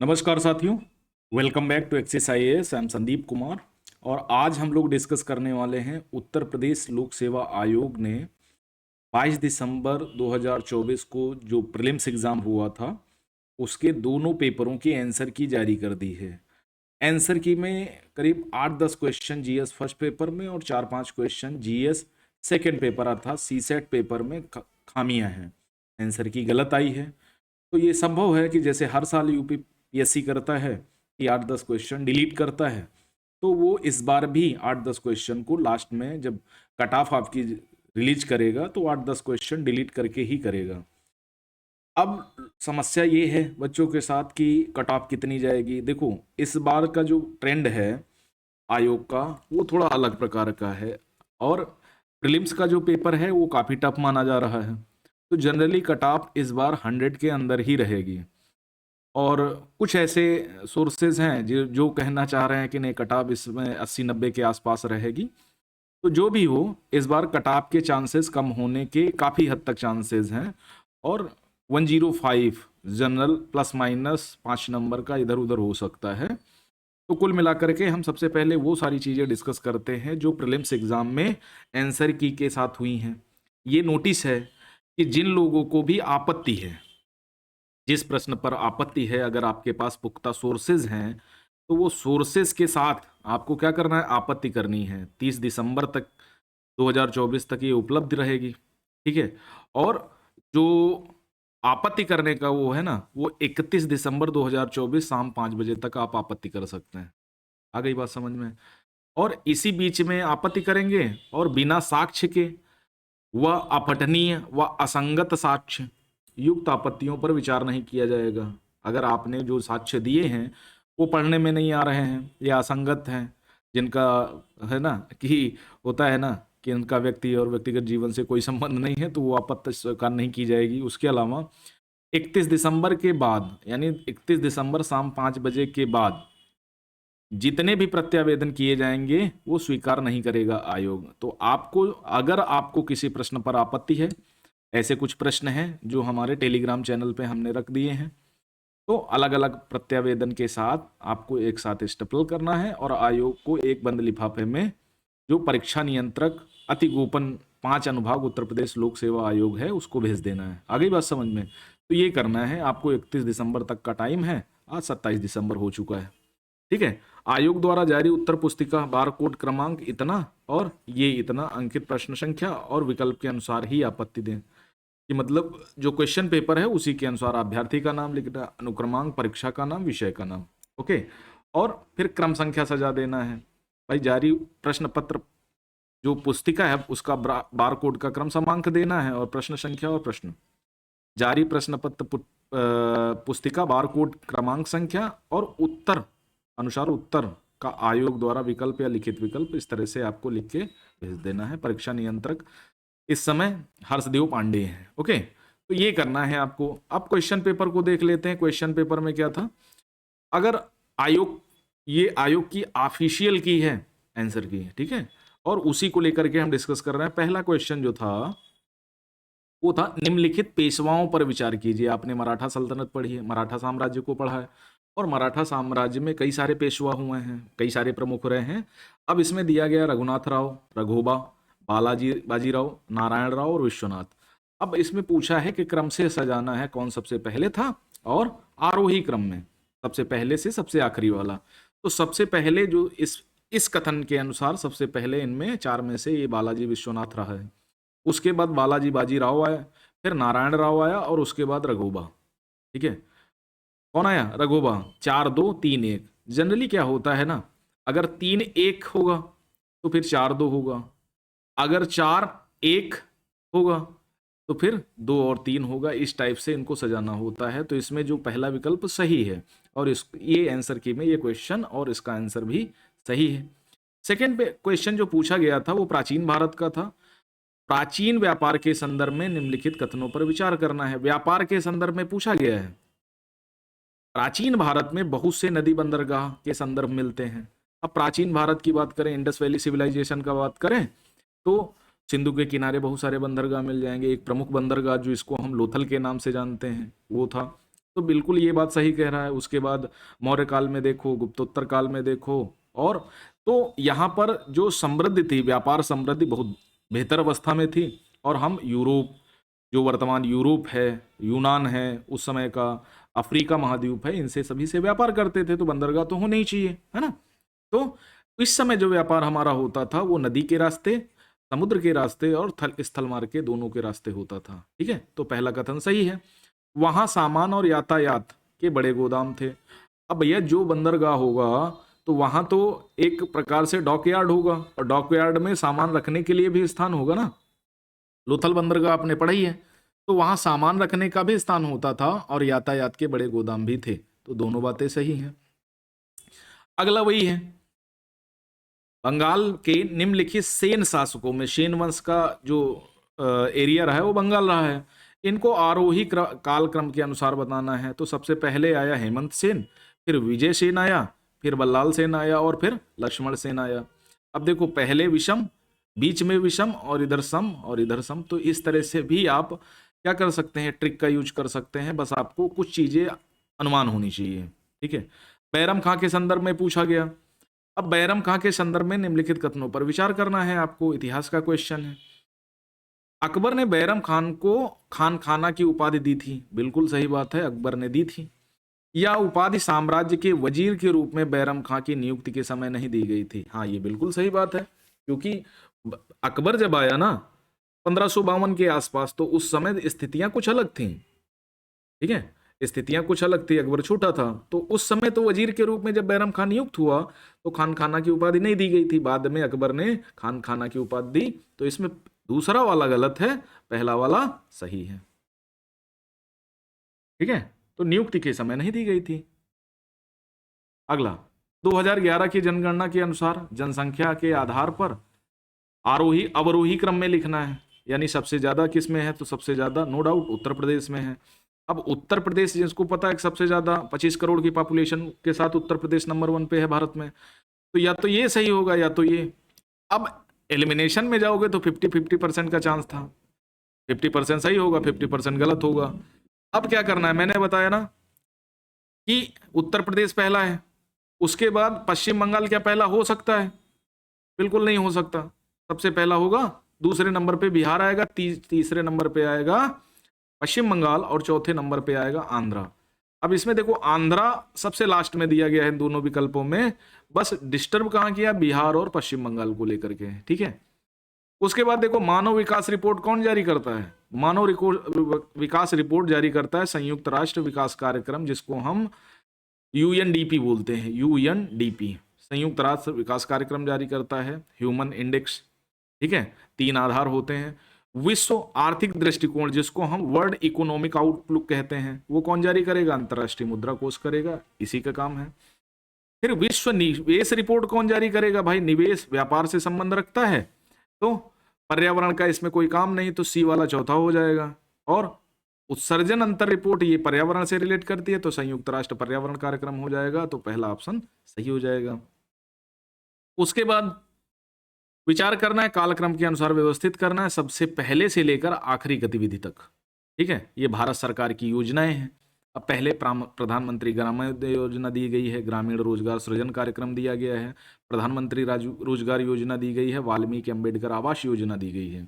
नमस्कार साथियों, welcome back to Axis IAS. I am Sandeep Kumar और आज हम लोग डिस्कस करने वाले हैं उत्तर प्रदेश लोक सेवा आयोग ने 22 दिसंबर 2024 को जो प्रीलिम्स एग्जाम हुआ था उसके दोनों पेपरों की आंसर की जारी कर दी है। आंसर की में करीब 8-10 क्वेश्चन जीएस फर्स्ट पेपर में और 4-5 क्वेश्चन जीएस सेकेंड पेपर अर्थात सीसेट पेपर में खामियां हैं, आंसर की गलत आई है। तो ये संभव है कि जैसे हर साल यूपीपीएससी करता है कि 8-10 क्वेश्चन डिलीट करता है, तो वो इस बार भी 8-10 क्वेश्चन को लास्ट में जब कट ऑफ आपकी रिलीज करेगा तो 8-10 क्वेश्चन डिलीट करके ही करेगा। अब समस्या ये है बच्चों के साथ कि कट ऑफ कितनी जाएगी। देखो, इस बार का जो ट्रेंड है आयोग का वो थोड़ा अलग प्रकार का है और प्रीलिम्स का जो पेपर है वो काफ़ी टफ माना जा रहा है। तो जनरली कट ऑफ इस बार 100 के अंदर ही रहेगी और कुछ ऐसे सोर्सेज हैं जो जो कहना चाह रहे हैं कि नहीं, कट ऑफ इसमें 80-90 के आसपास रहेगी। तो जो भी हो, इस बार कट ऑफ के चांसेस कम होने के काफ़ी हद तक चांसेस हैं और 105 जनरल प्लस माइनस 5 नंबर का इधर उधर हो सकता है। तो कुल मिलाकर के हम सबसे पहले वो सारी चीज़ें डिस्कस करते हैं जो प्रीलिम्स एग्जाम में आंसर की के साथ हुई हैं। ये नोटिस है कि जिन लोगों को भी आपत्ति है, जिस प्रश्न पर आपत्ति है, अगर आपके पास पुख्ता सोर्सेज हैं तो वो सोर्सेज के साथ आपको क्या करना है, आपत्ति करनी है। 30 दिसंबर तक 2024 तक ये उपलब्ध रहेगी, ठीक है। और जो आपत्ति करने का वो है ना, वो 31 दिसंबर 2024 शाम 5 बजे तक आप आपत्ति कर सकते हैं। आ गई बात समझ में? और इसी बीच में आपत्ति करेंगे और बिना साक्ष्य के व अपठनीय व असंगत साक्ष्य युक्त आपत्तियों पर विचार नहीं किया जाएगा। अगर आपने जो साक्ष्य दिए हैं वो पढ़ने में नहीं आ रहे हैं या असंगत हैं, जिनका है ना कि होता है ना कि उनका व्यक्ति और व्यक्तिगत जीवन से कोई संबंध नहीं है, तो वो आपत्ति स्वीकार नहीं की जाएगी। उसके अलावा 31 दिसंबर के बाद यानी 31 दिसंबर शाम 5 बजे के बाद जितने भी प्रत्यावेदन किए जाएंगे वो स्वीकार नहीं करेगा आयोग। तो आपको, अगर आपको किसी प्रश्न पर आपत्ति है, ऐसे कुछ प्रश्न हैं जो हमारे टेलीग्राम चैनल पे हमने रख दिए हैं, तो अलग अलग प्रत्यावेदन के साथ आपको एक साथ स्टेपल करना है और आयोग को एक बंद लिफाफे में जो परीक्षा नियंत्रक अति गोपन 5 अनुभाग उत्तर प्रदेश लोक सेवा आयोग है उसको भेज देना है। आ गई बात समझ में? तो ये करना है आपको। 31 दिसंबर तक का टाइम है, आज 27 दिसंबर हो चुका है, ठीक है। आयोग द्वारा जारी उत्तर पुस्तिका बार कोड क्रमांक इतना और ये इतना, अंकित प्रश्न संख्या और विकल्प के अनुसार ही आपत्ति दें। कि मतलब जो क्वेश्चन पेपर है उसी के अनुसार अभ्यर्थी का नाम लिखना, अनुक्रमांक, परीक्षा का नाम, विषय का नाम, ओके। और फिर क्रम संख्या सजा देना है। भाई जारी प्रश्न पत्र जो पुस्तिका है उसका बार कोड का क्रम क्रमांक देना है और प्रश्न संख्या और प्रश्न। जारी प्रश्न पत्र पुस्तिका बार कोड क्रमांक संख्या और उत्तर अनुसार उत्तर का आयोग द्वारा विकल्प या लिखित विकल्प, इस तरह से आपको लिख के भेज देना है। परीक्षा नियंत्रक इस समय हर्षदेव पांडे हैं, ओके। तो ये करना है आपको। अब क्वेश्चन पेपर को देख लेते हैं। क्वेश्चन पेपर में क्या था, अगर आयोग, ये आयोग की ऑफिशियल की है आंसर की, ठीक है, और उसी को लेकर के हम डिस्कस कर रहे हैं। पहला क्वेश्चन जो था वो था, निम्नलिखित पेशवाओं पर विचार कीजिए। आपने मराठा सल्तनत पढ़ी है, मराठा साम्राज्य को पढ़ा है और मराठा साम्राज्य में कई सारे पेशवा हुए हैं, कई सारे प्रमुख रहे हैं। अब इसमें दिया गया रघुनाथ राव, रघोबा, बालाजी, बाजीराव, नारायण राव और विश्वनाथ। अब इसमें पूछा है कि क्रम से सजाना है, कौन सबसे पहले था और आरोही क्रम में सबसे पहले से सबसे आखिरी वाला। तो सबसे पहले जो इस कथन के अनुसार सबसे पहले इनमें 4 में से ये बालाजी विश्वनाथ रहा है। उसके बाद बालाजी बाजीराव आया, फिर नारायण राव आया और उसके बाद रघोबा, ठीक है। कौन आया? रघोबा। 4-2-3-1। जनरली क्या होता है ना, अगर 3-1 होगा तो फिर 4-2 होगा, अगर 4-1 होगा तो फिर 2 और 3 होगा। इस टाइप से इनको सजाना होता है। तो इसमें जो पहला विकल्प सही है और इस ये आंसर की में ये क्वेश्चन और इसका आंसर भी सही है। सेकेंड क्वेश्चन जो पूछा गया था वो प्राचीन भारत का था। प्राचीन व्यापार के संदर्भ में निम्नलिखित कथनों पर विचार करना है। व्यापार के संदर्भ में पूछा गया है। प्राचीन भारत में बहुत से नदी बंदरगाह के संदर्भ मिलते हैं। अब प्राचीन भारत की बात करें, इंडस वैली सिविलाइजेशन का बात करें तो सिंधु के किनारे बहुत सारे बंदरगाह मिल जाएंगे। एक प्रमुख बंदरगाह जो इसको हम लोथल के नाम से जानते हैं वो था। तो बिल्कुल ये बात सही कह रहा है। उसके बाद मौर्य काल में देखो, गुप्तोत्तर काल में देखो, और तो यहाँ पर जो समृद्धि थी, व्यापार समृद्धि बहुत बेहतर अवस्था में थी। और हम यूरोप, जो वर्तमान यूरोप है, यूनान है उस समय का, अफ्रीका महाद्वीप है, इनसे सभी से व्यापार करते थे, तो बंदरगाह तो होने ही चाहिए, है ना। तो इस समय जो व्यापार हमारा होता था वो नदी के रास्ते, समुद्र के रास्ते और स्थल मार्ग के दोनों के रास्ते होता था। ठीक है, तो पहला कथन सही है। वहां सामान और यातायात के बड़े गोदाम थे। अब भैया जो बंदरगाह होगा तो वहां तो एक प्रकार से डॉकयार्ड होगा, और डॉकयार्ड में सामान रखने के लिए भी स्थान होगा ना। लोथल बंदरगाह आपने पढ़ा ही है, तो वहां सामान रखने का भी स्थान होता था और यातायात के बड़े गोदाम भी थे। तो दोनों बातें सही हैं। अगला वही है, बंगाल के निम्नलिखित सेन शासकों में, सेन वंश का जो एरिया रहा है वो बंगाल रहा है, इनको आरोही कालक्रम के अनुसार बताना है। तो सबसे पहले आया हेमंत सेन, फिर विजय सेन आया, फिर बल्लाल सेन आया, और फिर लक्ष्मण सेन आया। अब देखो, पहले विषम, बीच में विषम, और इधर सम और इधर सम। तो इस तरह से भी आप क्या कर सकते हैं, ट्रिक का यूज कर सकते हैं। बस आपको कुछ चीजें अनुमान होनी चाहिए। ठीक है, बैरम खां के संदर्भ में पूछा गया। अब बैरम खां के संदर्भ में निम्नलिखित कथनों पर विचार करना है आपको, इतिहास का क्वेश्चन है। अकबर ने बैरम खान को खान खाना की उपाधि दी थी, बिल्कुल सही बात है, अकबर ने दी थी। या उपाधि साम्राज्य के वजीर के रूप में बैरम खां की नियुक्ति के समय नहीं दी गई थी। हाँ, ये बिल्कुल सही बात है, क्योंकि अकबर जब आया ना 1552 के आसपास, तो उस समय स्थितियां कुछ अलग थी। ठीक है, स्थितियां कुछ अलग थी, अकबर छोटा था, तो उस समय तो वजीर के रूप में जब बैरम खान नियुक्त हुआ तो खान खाना की उपाधि नहीं दी गई थी। बाद में अकबर ने खान खाना की उपाधि दी। तो इसमें दूसरा वाला गलत है, पहला वाला सही है। ठीक है, तो नियुक्ति के समय नहीं दी गई थी। अगला, 2011 की जनगणना के अनुसार जनसंख्या के आधार पर आरोही अवरोही क्रम में लिखना है। यानी सबसे ज्यादा किस में है, तो सबसे ज्यादा नो डाउट उत्तर प्रदेश में है। अब उत्तर प्रदेश, जिसको पता है कि सबसे ज्यादा 25 करोड़ की पॉपुलेशन के साथ उत्तर प्रदेश नंबर 1 पे है भारत में, तो या तो ये सही होगा या तो ये। अब एलिमिनेशन में जाओगे तो 50-50% का चांस था, 50% सही होगा, 50% गलत होगा। अब क्या करना है, मैंने बताया ना कि उत्तर प्रदेश पहला है, उसके बाद पश्चिम बंगाल क्या पहला हो सकता है? बिल्कुल नहीं हो सकता। सबसे पहला होगा, दूसरे नंबर पे बिहार आएगा, तीसरे नंबर पे आएगा पश्चिम बंगाल, और चौथे नंबर पे आएगा आंध्रा। अब इसमें देखो, आंध्रा सबसे लास्ट में दिया गया है दोनों विकल्पों में, बस डिस्टर्ब कहां किया, बिहार और पश्चिम बंगाल को लेकर के। ठीक है, उसके बाद देखो, मानव विकास रिपोर्ट कौन जारी करता है? मानव विकास रिपोर्ट जारी करता है संयुक्त राष्ट्र विकास कार्यक्रम, जिसको हम यूएनडीपी बोलते हैं। यूएनडीपी संयुक्त राष्ट्र विकास कार्यक्रम जारी करता है। ह्यूमन इंडेक्स, ठीक है, 3 आधार होते हैं। विश्व आर्थिक दृष्टिकोण, जिसको हम वर्ल्ड इकोनॉमिक आउटलुक कहते हैं, वो कौन जारी करेगा? अंतरराष्ट्रीय मुद्रा कोष करेगा, इसी का काम है। फिर विश्व निवेश रिपोर्ट कौन जारी करेगा? भाई, निवेश व्यापार से संबंध रखता है, तो पर्यावरण का इसमें कोई काम नहीं, तो सी वाला चौथा हो जाएगा। और उत्सर्जन अंतर रिपोर्ट, ये पर्यावरण से रिलेट करती है, तो संयुक्त राष्ट्र पर्यावरण कार्यक्रम हो जाएगा, तो पहला ऑप्शन सही हो जाएगा। उसके बाद विचार करना है, कालक्रम के अनुसार व्यवस्थित करना है, सबसे पहले से लेकर आखिरी गतिविधि तक। ठीक है, ये भारत सरकार की योजनाएं हैं। अब पहले प्रधानमंत्री ग्रामीण योजना दी गई है, ग्रामीण रोजगार सृजन कार्यक्रम दिया गया है, प्रधानमंत्री रोजगार योजना दी गई है, वाल्मीकि अंबेडकर आवास योजना दी गई है।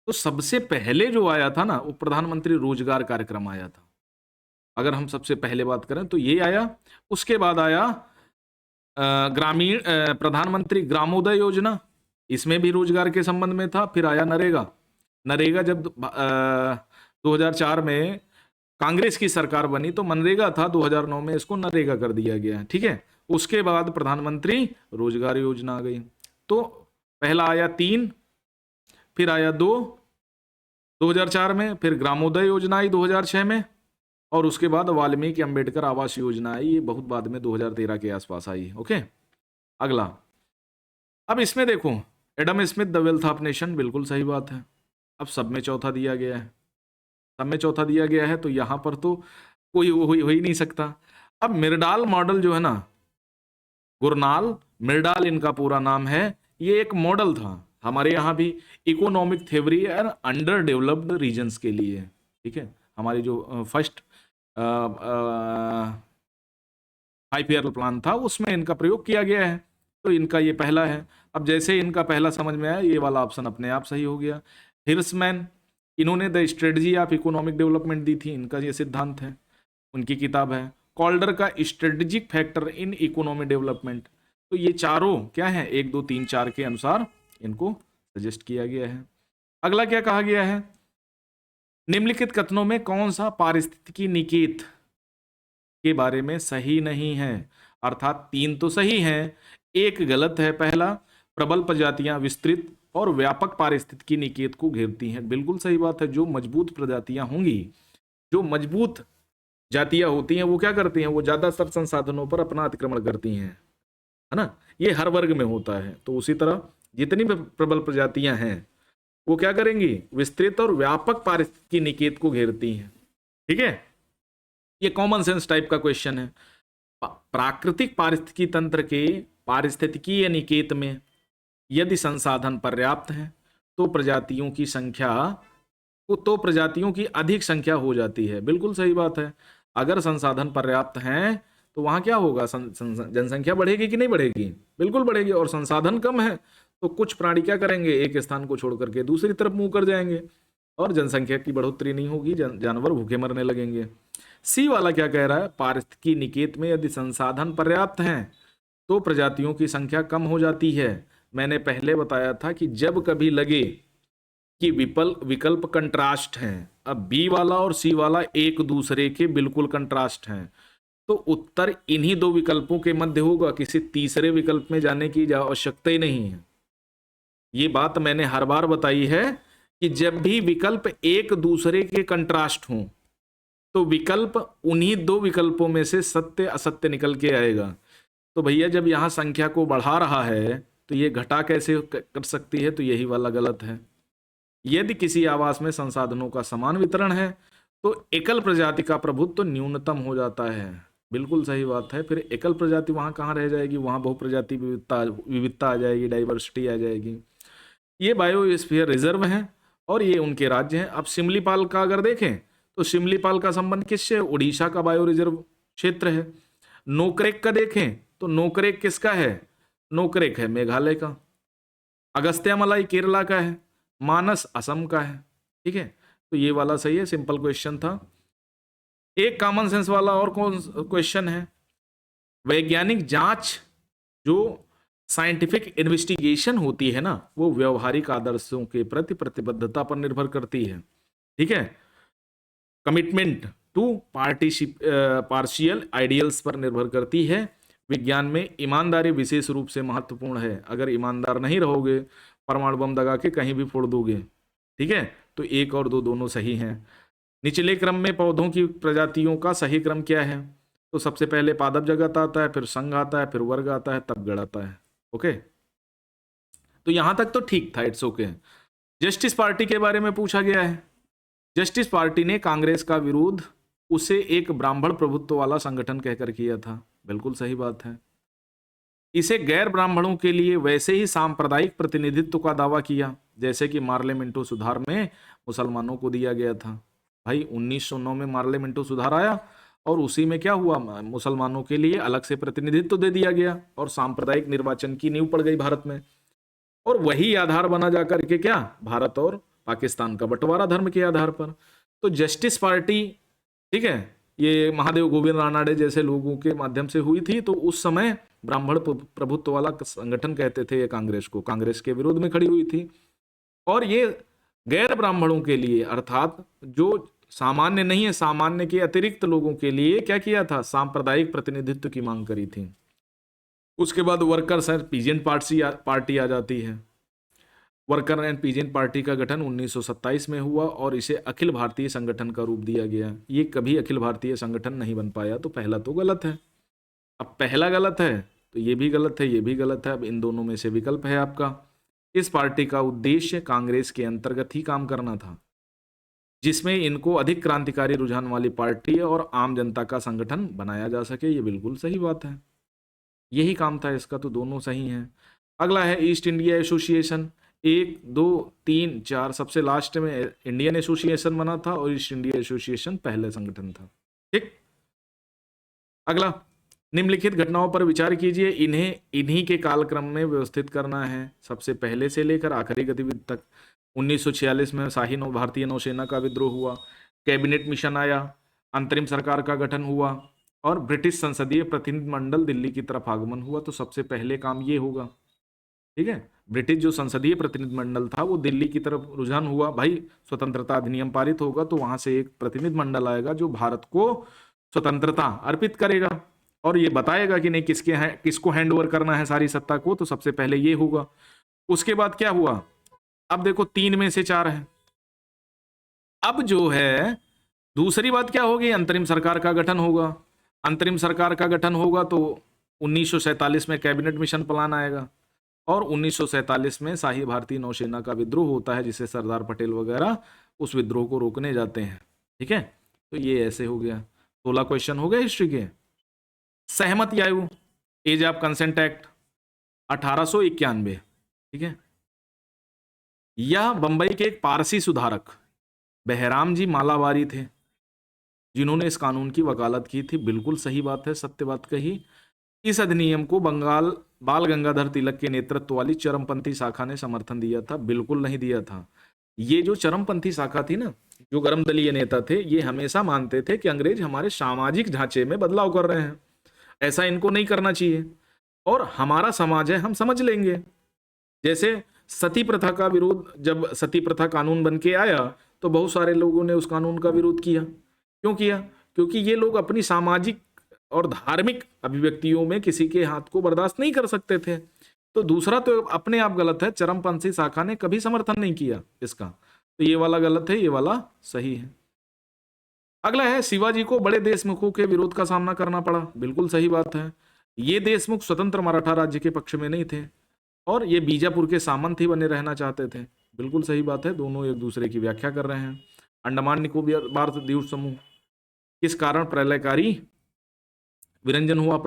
तो सबसे पहले जो आया था ना, वो प्रधानमंत्री रोजगार कार्यक्रम आया था। अगर हम सबसे पहले बात करें तो ये आया। उसके बाद आया ग्रामीण प्रधानमंत्री ग्रामोदय योजना, इसमें भी रोजगार के संबंध में था। फिर आया नरेगा। नरेगा जब 2004 में कांग्रेस की सरकार बनी तो मनरेगा था, 2009 में इसको नरेगा कर दिया गया। ठीक है, उसके बाद प्रधानमंत्री रोजगार योजना आ गई। तो पहला आया 3, फिर आया 2 2004 में, फिर ग्रामोदय योजना आई 2006 में, और उसके बाद वाल्मीकि अंबेडकर आवास योजना आई, ये बहुत बाद में 2013 के आसपास आई। ओके, अगला, अब इसमें देखो, Adam Smith the wealth of nation, बिल्कुल सही बात है। अब सब में चौथा दिया गया है, सब में चौथा दिया गया है, तो यहां पर तो कोई हो ही नहीं सकता। अब मिर्डाल मॉडल जो है ना, गुरनाल मिर्डाल इनका पूरा नाम है, ये एक मॉडल था हमारे यहाँ भी, economic theory and underdeveloped regions के लिए। ठीक है, हमारी जो फर्स्ट 5 ईयर प्लान था, उसमें इनका प्रयोग किया गया है। तो इनका ये पहला है। अब जैसे इनका पहला समझ में आया, ये वाला ऑप्शन अपने आप सही हो गया। हिर्समैन, इन्होंने the strategy of economic development दी थी, इनका ये सिद्धांत है, उनकी किताब है। कॉल्डर का strategic factor in economic development. तो ये चारों क्या है, 1 2 3 4 के अनुसार इनको सजेस्ट किया गया है। अगला क्या कहा गया है, निम्नलिखित कथनों में कौन सा पारिस्थितिकी निकेत के बारे में सही नहीं है। अर्थात 3 तो सही हैं, 1 गलत है। पहला, प्रबल प्रजातियां विस्तृत और व्यापक पारिस्थितिकी निकेत को घेरती हैं। बिल्कुल सही बात है। जो मजबूत प्रजातियां होंगी, जो मजबूत जातियां होती हैं, वो क्या करती हैं, वो ज्यादातर संसाधनों पर अपना अतिक्रमण करती हैं, है ना। ये हर वर्ग में होता है। तो उसी तरह जितनी भी प्रबल प्रजातियां हैं वो क्या करेंगी, विस्तृत और व्यापक पारिस्थितिकी निकेत को घेरती हैं। ठीक है, ये कॉमन सेंस टाइप का क्वेश्चन है। प्राकृतिक पारिस्थितिकी तंत्र के पारिस्थितिकीय निकेत में यदि संसाधन पर्याप्त है तो प्रजातियों की संख्या तो प्रजातियों की अधिक संख्या हो जाती है। बिल्कुल सही बात है। अगर संसाधन पर्याप्त हैं तो वहां क्या होगा, जनसंख्या बढ़ेगी कि नहीं बढ़ेगी, बिल्कुल बढ़ेगी। और संसाधन कम है तो कुछ प्राणी क्या करेंगे, एक स्थान को छोड़ करके दूसरी तरफ मुंह कर जाएंगे और जनसंख्या की बढ़ोतरी नहीं होगी, जानवर भूखे मरने लगेंगे। सी वाला क्या कह रहा है, पारिस्थितिकी निकेत में यदि संसाधन पर्याप्त हैं तो प्रजातियों की संख्या कम हो जाती है। मैंने पहले बताया था कि जब कभी लगे कि विकल्प कंट्रास्ट हैं, अब बी वाला और सी वाला एक दूसरे के बिल्कुल कंट्रास्ट हैं, तो उत्तर इन्हीं 2 विकल्पों के मध्य होगा, किसी तीसरे विकल्प में जाने की आवश्यकता ही नहीं है। ये बात मैंने हर बार बताई है कि जब भी विकल्प एक दूसरे के कंट्रास्ट हों तो विकल्प उन्हीं 2 विकल्पों में से सत्य असत्य निकल के आएगा। तो भैया जब यहां संख्या को बढ़ा रहा है तो ये घटा कैसे कर सकती है, तो यही वाला गलत है। यदि किसी आवास में संसाधनों का समान वितरण है तो एकल प्रजाति का प्रभुत्व तो न्यूनतम हो जाता है। बिल्कुल सही बात है। फिर एकल प्रजाति वहां कहाँ रह जाएगी, वहां बहुप्रजाति विविधता आ जाएगी, डाइवर्सिटी आ जाएगी। ये बायोस्फीयर रिजर्व हैं और ये उनके राज्य हैं। अब सिमलीपाल का अगर देखें तो सिमलीपाल का संबंध किससे, उड़ीसा का बायो रिजर्व क्षेत्र है। नोकरेक का देखें तो नोकरेक किसका है, नोकरेक है मेघालय का। अगस्त्यामलाई केरला का है, मानस असम का है। ठीक है, तो ये वाला सही है, सिंपल क्वेश्चन था। एक कॉमन सेंस वाला और कौन क्वेश्चन है, वैज्ञानिक जांच जो साइंटिफिक इन्वेस्टिगेशन होती है ना, वो व्यवहारिक आदर्शों के प्रति प्रतिबद्धता पर निर्भर करती है। ठीक है, कमिटमेंट टू पार्शियल आइडियल्स पर निर्भर करती है। विज्ञान में ईमानदारी विशेष रूप से महत्वपूर्ण है। अगर ईमानदार नहीं रहोगे, परमाणु बम दगा के कहीं भी फोड़ दोगे। ठीक है, तो 1 और 2 दोनों सही हैं। निचले क्रम में पौधों की प्रजातियों का सही क्रम क्या है, तो सबसे पहले पादप जगत आता है, फिर संघ आता है, फिर वर्ग आता है, तब गण आता है। ओके, तो यहां तक तो ठीक था, इट्स ओके। जस्टिस पार्टी के बारे में पूछा गया है। जस्टिस पार्टी ने कांग्रेस का विरोध उसे एक ब्राह्मण प्रभुत्व वाला संगठन कहकर किया था। बिल्कुल सही बात है। इसे गैर ब्राह्मणों के लिए वैसे ही सांप्रदायिक प्रतिनिधित्व का दावा किया जैसे कि मार्ले मिंटो सुधार में मुसलमानों को दिया गया था। भाई 1909 में मार्ले मिंटो सुधार आया और उसी में क्या हुआ, मुसलमानों के लिए अलग से प्रतिनिधित्व दे दिया गया और सांप्रदायिक निर्वाचन की नींव पड़ गई भारत में। और वही आधार बना जाकर के क्या, भारत और पाकिस्तान का बंटवारा धर्म के आधार पर। तो जस्टिस पार्टी, ठीक है, ये महादेव गोविंद रानाडे जैसे लोगों के माध्यम से हुई थी। तो उस समय ब्राह्मण प्रभुत्व वाला संगठन कहते थे ये कांग्रेस को, कांग्रेस के विरोध में खड़ी हुई थी। और ये गैर ब्राह्मणों के लिए, अर्थात जो सामान्य नहीं है, सामान्य के अतिरिक्त लोगों के लिए क्या किया था, सांप्रदायिक प्रतिनिधित्व की मांग करी थी। उसके बाद वर्कर्स एंड पीजेंट पार्टी आ जाती है। वर्कर एंड पीजेंट पार्टी का गठन 1927 में हुआ और इसे अखिल भारतीय संगठन का रूप दिया गया। ये कभी अखिल भारतीय संगठन नहीं बन पाया। तो पहला तो गलत है। अब पहला गलत है तो ये भी गलत है, ये भी गलत है। अब इन दोनों में से विकल्प है आपका। इस पार्टी का उद्देश्य कांग्रेस के अंतर्गत ही काम करना था, जिसमें इनको अधिक क्रांतिकारी रुझान वाली पार्टी और आम जनता का संगठन बनाया जा सके। ये बिल्कुल सही बात है, यही काम था इसका। तो दोनों सही हैं। अगला है ईस्ट इंडिया एसोसिएशन। 1 2 3 4 सबसे लास्ट में इंडियन एसोसिएशन बना था और ईस्ट इंडिया एसोसिएशन पहले संगठन था। ठीक। अगला, निम्नलिखित घटनाओं पर विचार कीजिए, इन्हें इन्हीं के कालक्रम में व्यवस्थित करना है, सबसे पहले से लेकर आखिरी गतिविधि तक। 1946 में शाही भारतीय नौसेना का विद्रोह हुआ, कैबिनेट मिशन आया, अंतरिम सरकार का गठन हुआ और ब्रिटिश संसदीय प्रतिनिधिमंडल दिल्ली की तरफ आगमन हुआ। तो सबसे पहले काम ये होगा, ठीक है, ब्रिटिश जो संसदीय प्रतिनिधिमंडल था वो दिल्ली की तरफ रुझान हुआ। भाई स्वतंत्रता अधिनियम पारित होगा तो वहां से एक प्रतिनिधिमंडल आएगा जो भारत को स्वतंत्रता अर्पित करेगा और ये बताएगा कि नहीं किसको हैंड ओवर करना है सारी सत्ता को। तो सबसे पहले ये होगा। उसके बाद क्या हुआ, अब देखो 3 में से 4 है। अब जो है दूसरी बात क्या होगी, अंतरिम सरकार का गठन होगा। अंतरिम सरकार का गठन होगा तो 1947 में कैबिनेट मिशन प्लान आएगा और 1947 में शाही भारतीय नौसेना का विद्रोह होता है जिसे सरदार पटेल वगैरह उस विद्रोह को रोकने जाते हैं। ठीक है, तो ये ऐसे हो गया। 16 क्वेश्चन हो गए हिस्ट्री के। सहमति आयु, एज ऑफ कंसेंट एक्ट 1891, ठीक है। यह बंबई के एक पारसी सुधारक बहराम जी मालावारी थे जिन्होंने इस कानून की वकालत की थी। बिल्कुल सही बात है, सत्य बात कही। इस अधिनियम को बाल गंगाधर तिलक के नेतृत्व वाली चरमपंथी शाखा ने समर्थन दिया था। बिल्कुल नहीं दिया था। ये जो चरमपंथी शाखा थी ना, जो गर्मदलीय नेता थे, ये हमेशा मानते थे कि अंग्रेज हमारे सामाजिक ढांचे में बदलाव कर रहे हैं, ऐसा इनको नहीं करना चाहिए और हमारा समाज है, हम समझ लेंगे। जैसे सती प्रथा का विरोध, जब सती प्रथा कानून बन के आया तो बहुत सारे लोगों ने उस कानून का विरोध किया। क्यों किया? क्योंकि ये लोग अपनी सामाजिक और धार्मिक अभिव्यक्तियों में किसी के हाथ को बर्दाश्त नहीं कर सकते थे। तो दूसरा तो अपने आप गलत है, चरमपंथी शाखा ने कभी समर्थन नहीं किया इसका, तो ये वाला गलत है, ये वाला सही है। अगला है, शिवाजी को बड़े देशमुखों के विरोध का सामना करना पड़ा। बिल्कुल सही बात है। ये देशमुख स्वतंत्र मराठा राज्य के पक्ष में नहीं थे और ये बीजापुर के सामंत ही बने रहना चाहते थे। बिल्कुल सही बात है, दोनों एक दूसरे की व्याख्या कर रहे हैं। अंडमान निकोबार द्वीप समूह, किस कारण प्रलयकारी विरंजन हुआ,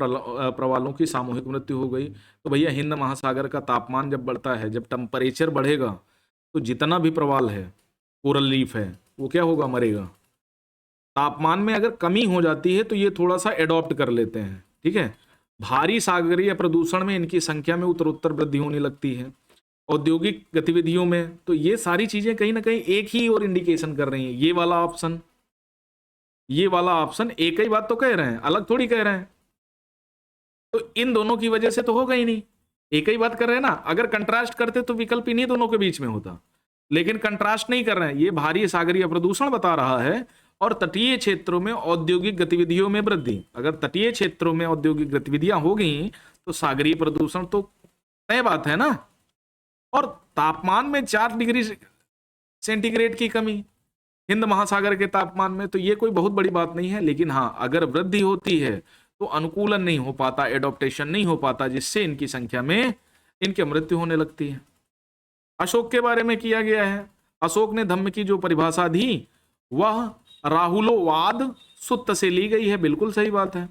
प्रवालों की सामूहिक मृत्यु हो गई? तो भैया हिंद महासागर का तापमान जब बढ़ता है, जब टेम्परेचर बढ़ेगा तो जितना भी प्रवाल है, कोरल रीफ है, वो क्या होगा, मरेगा। तापमान में अगर कमी हो जाती है तो ये थोड़ा सा एडॉप्ट कर लेते हैं। ठीक है, भारी सागरीय प्रदूषण में इनकी संख्या में उत्तरोत्तर वृद्धि होने लगती है। औद्योगिक गतिविधियों में तो ये सारी चीजें कहीं ना कहीं एक ही और इंडिकेशन कर रही हैं। ये वाला ऑप्शन एक ही बात तो कह रहे हैं, अलग थोड़ी कह रहे हैं। तो इन दोनों की वजह से तो होगा ही नहीं, एक ही बात कर रहे हैं ना। अगर कंट्रास्ट करते तो विकल्प इन्हीं दोनों के बीच में होता, लेकिन कंट्रास्ट नहीं कर रहे हैं। ये भारी सागरीय प्रदूषण बता रहा है और तटीय क्षेत्रों में औद्योगिक गतिविधियों में वृद्धि। अगर तटीय क्षेत्रों में औद्योगिक गतिविधियां हो गई तो सागरीय प्रदूषण तो तय बात है ना। और तापमान में 4 डिग्री सेंटीग्रेड की कमी हिंद महासागर के तापमान में, तो ये कोई बहुत बड़ी बात नहीं है। लेकिन हाँ, अगर वृद्धि होती है तो अनुकूलन नहीं हो पाता, एडॉप्टेशन नहीं हो पाता, जिससे इनकी संख्या में इनकी मृत्यु होने लगती है। अशोक के बारे में किया गया है। अशोक ने धम्म की जो परिभाषा दी वह राहुलोवाद सुत्त से ली गई है। बिल्कुल सही बात है।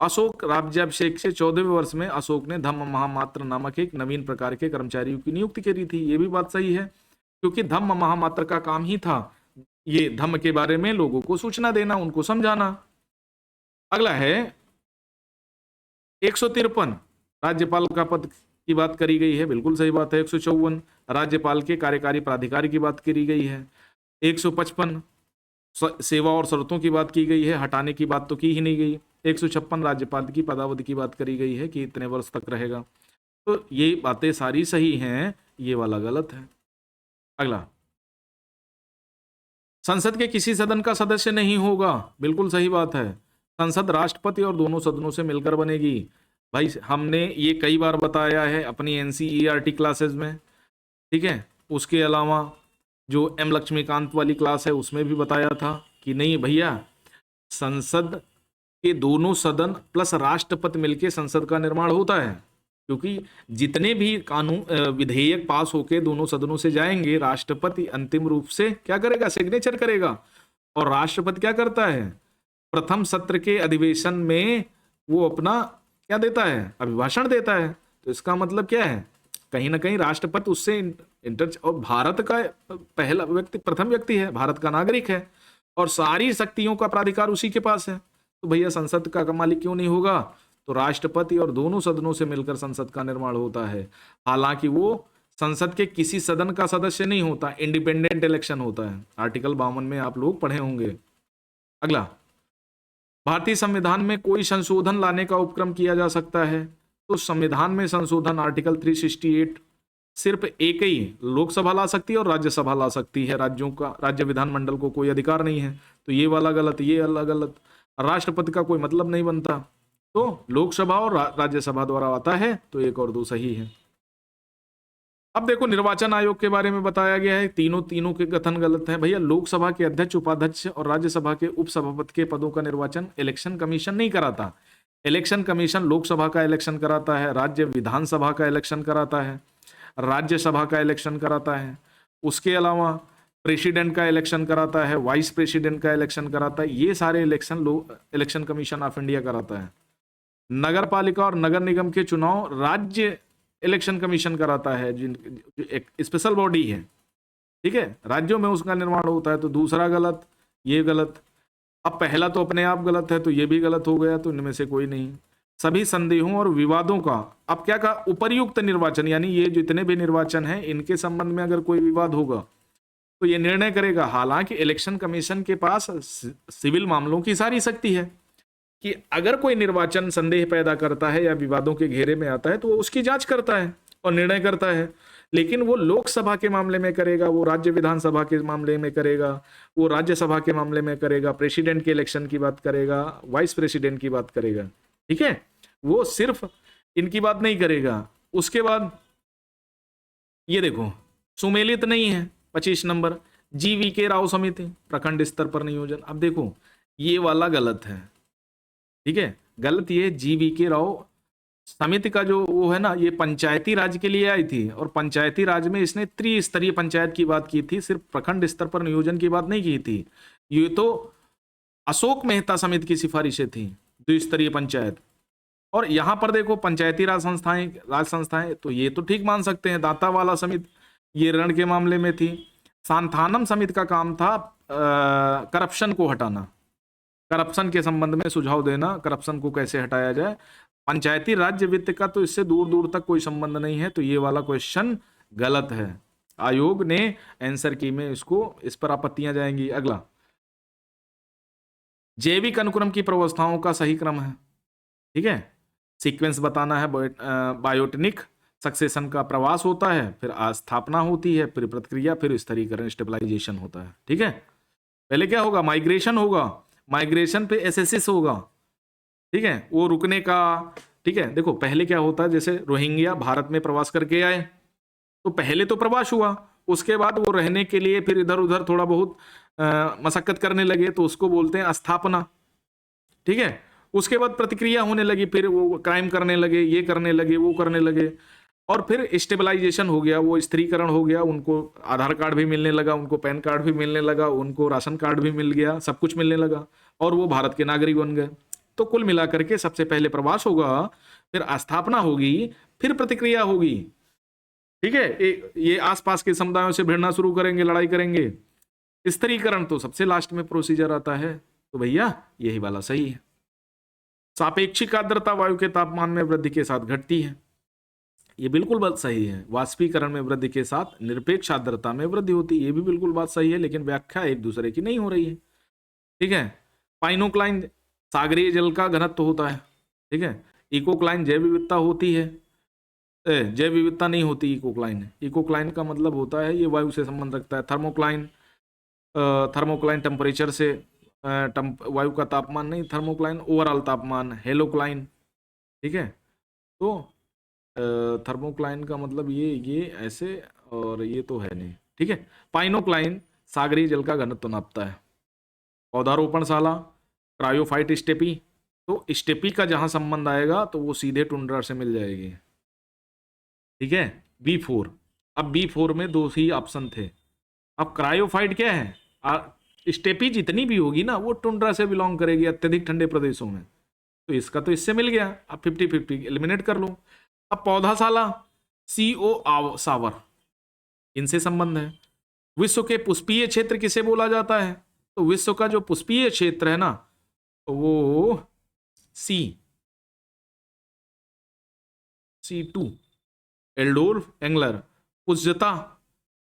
अशोक राज्याभिषेक से 14वें वर्ष में अशोक ने धम्म महामात्र नामक एक नवीन प्रकार के कर्मचारियों की नियुक्ति करी थी। ये भी बात सही है, क्योंकि धम्म महामात्र का काम ही था ये धम्म के बारे में लोगों को सूचना देना, उनको समझाना। अगला है 153 राज्यपाल का पद की बात करी गई है। बिल्कुल सही बात है। 154 राज्यपाल के कार्यकारी प्राधिकारी की बात करी गई है। 155 सेवा और शर्तों की बात की गई है, हटाने की बात तो की ही नहीं गई। 156 राज्यपाल की पदावधि की बात करी गई है कि इतने वर्ष तक रहेगा। तो ये बातें सारी सही हैं, ये वाला गलत है। अगला, संसद के किसी सदन का सदस्य नहीं होगा। बिल्कुल सही बात है। संसद राष्ट्रपति और दोनों सदनों से मिलकर बनेगी। भाई हमने ये कई बार बताया है अपनी NCERT क्लासेस में, ठीक है। उसके अलावा जो M लक्ष्मीकांत वाली क्लास है उसमें भी बताया था कि नहीं भैया, संसद के दोनों सदन प्लस राष्ट्रपति मिलकर संसद का निर्माण होता है। क्योंकि जितने भी कानून विधेयक पास होके दोनों सदनों से जाएंगे, राष्ट्रपति अंतिम रूप से क्या करेगा, सिग्नेचर करेगा। और राष्ट्रपति क्या करता है, प्रथम सत्र के अधिवेशन में वो अपना क्या देता है, अभिभाषण देता है। तो इसका मतलब क्या है, कहीं ना कहीं राष्ट्रपति उससे और भारत का पहला व्यक्ति, प्रथम व्यक्ति है, भारत का नागरिक है और सारी शक्तियों का प्राधिकार उसी के पास है। तो भैया संसद का मालिक क्यों नहीं होगा? तो राष्ट्रपति और दोनों सदनों से मिलकर संसद का निर्माण होता है। हालांकि वो संसद के किसी सदन का सदस्य नहीं होता, इंडिपेंडेंट इलेक्शन होता है। आर्टिकल 52 में आप लोग पढ़े होंगे। अगला, भारतीय संविधान में कोई संशोधन लाने का उपक्रम किया जा सकता है। तो संविधान में संशोधन आर्टिकल 368 सिर्फ एक ही लोकसभा ला सकती है और राज्यसभा ला सकती है। राज्यों का, राज्य विधानमंडल को कोई अधिकार नहीं है। तो ये वाला गलत, ये अलग गलत। राष्ट्रपति का कोई मतलब नहीं बनता। तो लोकसभा और राज्यसभा द्वारा आता है, तो एक और दो सही है। अब देखो निर्वाचन आयोग के बारे में बताया गया है, तीनों के कथन गलत है भैया। लोकसभा के अध्यक्ष, उपाध्यक्ष और राज्यसभा के उपसभापति के पदों का निर्वाचन इलेक्शन कमीशन नहीं कराता। इलेक्शन कमीशन लोकसभा का इलेक्शन कराता है, राज्य विधानसभा का इलेक्शन कराता है, राज्यसभा का इलेक्शन कराता है। उसके अलावा प्रेसिडेंट का इलेक्शन कराता है, वाइस प्रेसिडेंट का इलेक्शन कराता है। ये सारे इलेक्शन कमीशन ऑफ इंडिया कराता है। नगर पालिका और नगर निगम के चुनाव राज्य इलेक्शन कमीशन कराता है, जो एक स्पेशल बॉडी है। ठीक है, राज्यों में उसका निर्माण होता है। तो दूसरा गलत, ये गलत। अब पहला तो अपने आप गलत है, तो ये भी गलत हो गया। तो इनमें से कोई नहीं। सभी संदेहों और विवादों का, अब क्या कहा, उपर्युक्त निर्वाचन, यानी ये जितने भी निर्वाचन हैं इनके संबंध में अगर कोई विवाद होगा तो ये निर्णय करेगा। हालांकि इलेक्शन कमीशन के पास सिविल मामलों की सारी शक्ति है कि अगर कोई निर्वाचन संदेह पैदा करता है या विवादों के घेरे में आता है तो वो उसकी जांच करता है और निर्णय करता है। लेकिन वो लोकसभा के मामले में करेगा, वो राज्य विधानसभा के मामले में करेगा, वो राज्यसभा के मामले में करेगा, प्रेसिडेंट के इलेक्शन की बात करेगा, वाइस प्रेसिडेंट की बात करेगा। ठीक है, वो सिर्फ इनकी बात नहीं करेगा। उसके बाद ये देखो, सुमेलित नहीं है 25 नंबर, GVK राव समिति प्रखंड स्तर पर नियोजन। अब देखो ये वाला गलत है। ठीक है, गलत ये GVK राव समिति का जो वो है ना, ये पंचायती राज के लिए आई थी और पंचायती राज में इसने त्रिस्तरीय पंचायत की बात की थी, सिर्फ प्रखंड स्तर पर नियोजन की बात नहीं की थी। ये तो अशोक मेहता समिति की सिफारिशें थी, द्विस्तरीय पंचायत। और यहां पर देखो पंचायती राज संस्थाएं, तो ये तो ठीक मान सकते हैं। दाता वाला समिति ये ऋण के मामले में थी। सांथानम समिति का काम था करप्शन को हटाना, करप्शन के संबंध में सुझाव देना, करप्शन को कैसे हटाया जाए। पंचायती राज्य वित्त का तो इससे दूर दूर तक कोई संबंध नहीं है। तो ये वाला क्वेश्चन गलत है। आयोग ने आंसर की में इसको, इस पर आपत्तियां जाएंगी। अगला, जैविक अनुक्रम की प्रवस्थाओं का सही क्रम है। ठीक है, सीक्वेंस बताना है। बायोटिनिक सक्सेशन का प्रवास होता है, फिर स्थापना होती है, फिर प्रतिक्रिया, फिर स्तरीकरण स्टेबलाइजेशन होता है। ठीक है, पहले क्या होगा, माइग्रेशन होगा, माइग्रेशन पे एसेसिस होगा। ठीक है, वो रुकने का। ठीक है, देखो पहले क्या होता है, जैसे रोहिंग्या भारत में प्रवास करके आए तो पहले तो प्रवास हुआ, उसके बाद वो रहने के लिए फिर इधर उधर थोड़ा बहुत मशक्कत करने लगे, तो उसको बोलते हैं स्थापना। ठीक है, उसके बाद प्रतिक्रिया होने लगी, फिर वो क्राइम करने लगे, ये करने लगे, वो करने लगे, और फिर स्टेबलाइजेशन हो गया, वो स्थिरीकरण हो गया। उनको आधार कार्ड भी मिलने लगा, उनको पैन कार्ड भी मिलने लगा, उनको राशन कार्ड भी मिल गया, सब कुछ मिलने लगा और वो भारत के नागरिक बन गए। तो कुल मिलाकर के सबसे पहले प्रवास होगा, फिर स्थापना होगी, फिर प्रतिक्रिया होगी। ठीक है, ये आसपास के समुदायों से भिड़ना शुरू करेंगे, लड़ाई करेंगे। स्थिरीकरण तो सबसे लास्ट में प्रोसीजर आता है। तो भैया यही वाला सही है। सापेक्षिक आर्द्रता वायु के तापमान में वृद्धि के साथ घटती है, ये बिल्कुल बात सही है। वाष्पीकरण में वृद्धि के साथ निरपेक्ष आर्द्रता में वृद्धि होती है, ये भी बिल्कुल बात सही है, लेकिन व्याख्या एक दूसरे की नहीं हो रही है। ठीक है, पाइनोक्लाइन सागरीय जल का घनत्व होता है। ठीक है, इकोक्लाइन जैव विविधता होती है, जैव विविधता नहीं होती इकोक्लाइन। इकोक्लाइन का मतलब होता है ये वायु से संबंध रखता है। थर्मोक्लाइन टेम्परेचर से, वायु का तापमान नहीं, थर्मोक्लाइन ओवरऑल तापमान। हेलोक्लाइन, ठीक है, तो थर्मोक्लाइन का मतलब ये ऐसे, और ये तो है नहीं। ठीक है, पाइनोक्लाइन सागरीय जल का घनत्व नापता है। पौधारोपणशाला क्रायोफाइट स्टेपी, तो स्टेपी का जहां संबंध आएगा तो वो सीधे टुंड्रा से मिल जाएगी। ठीक है, B4। अब B4 में दो ही ऑप्शन थे। अब क्रायोफाइट क्या है, स्टेपी जितनी भी होगी ना वो टुंड्रा से बिलोंग करेगी, अत्यधिक ठंडे प्रदेशों में। तो इसका तो इससे मिल गया, अब 50-50 एलिमिनेट कर लो। अब पौधाशाला CO सावर, इनसे संबंध है। विश्व के पुष्पीय क्षेत्र किसे बोला जाता है, तो विश्व का जो पुष्पीय क्षेत्र है ना, वो C2 एल्डोर एंगलर। पुज्यता,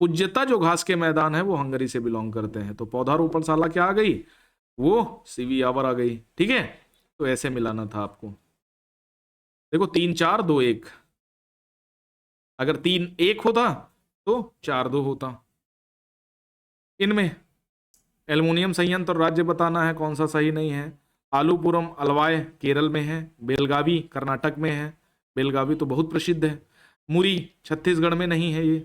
पुज्यता जो घास के मैदान है वो हंगरी से बिलोंग करते हैं। तो पौधारोपण शाला क्या आ गई, वो सीवी यावर आ गई। ठीक है, तो ऐसे मिलाना था आपको। देखो 3 4 2 1, अगर 3 1 होता तो 4 2 होता। इनमें एल्युमिनियम संयंत्र और राज्य बताना है कौन सा सही नहीं है। आलूपुरम अलवाय केरल में है, बेलगावी कर्नाटक में है, बेलगावी तो बहुत प्रसिद्ध है। मुरी छत्तीसगढ़ में नहीं है ये।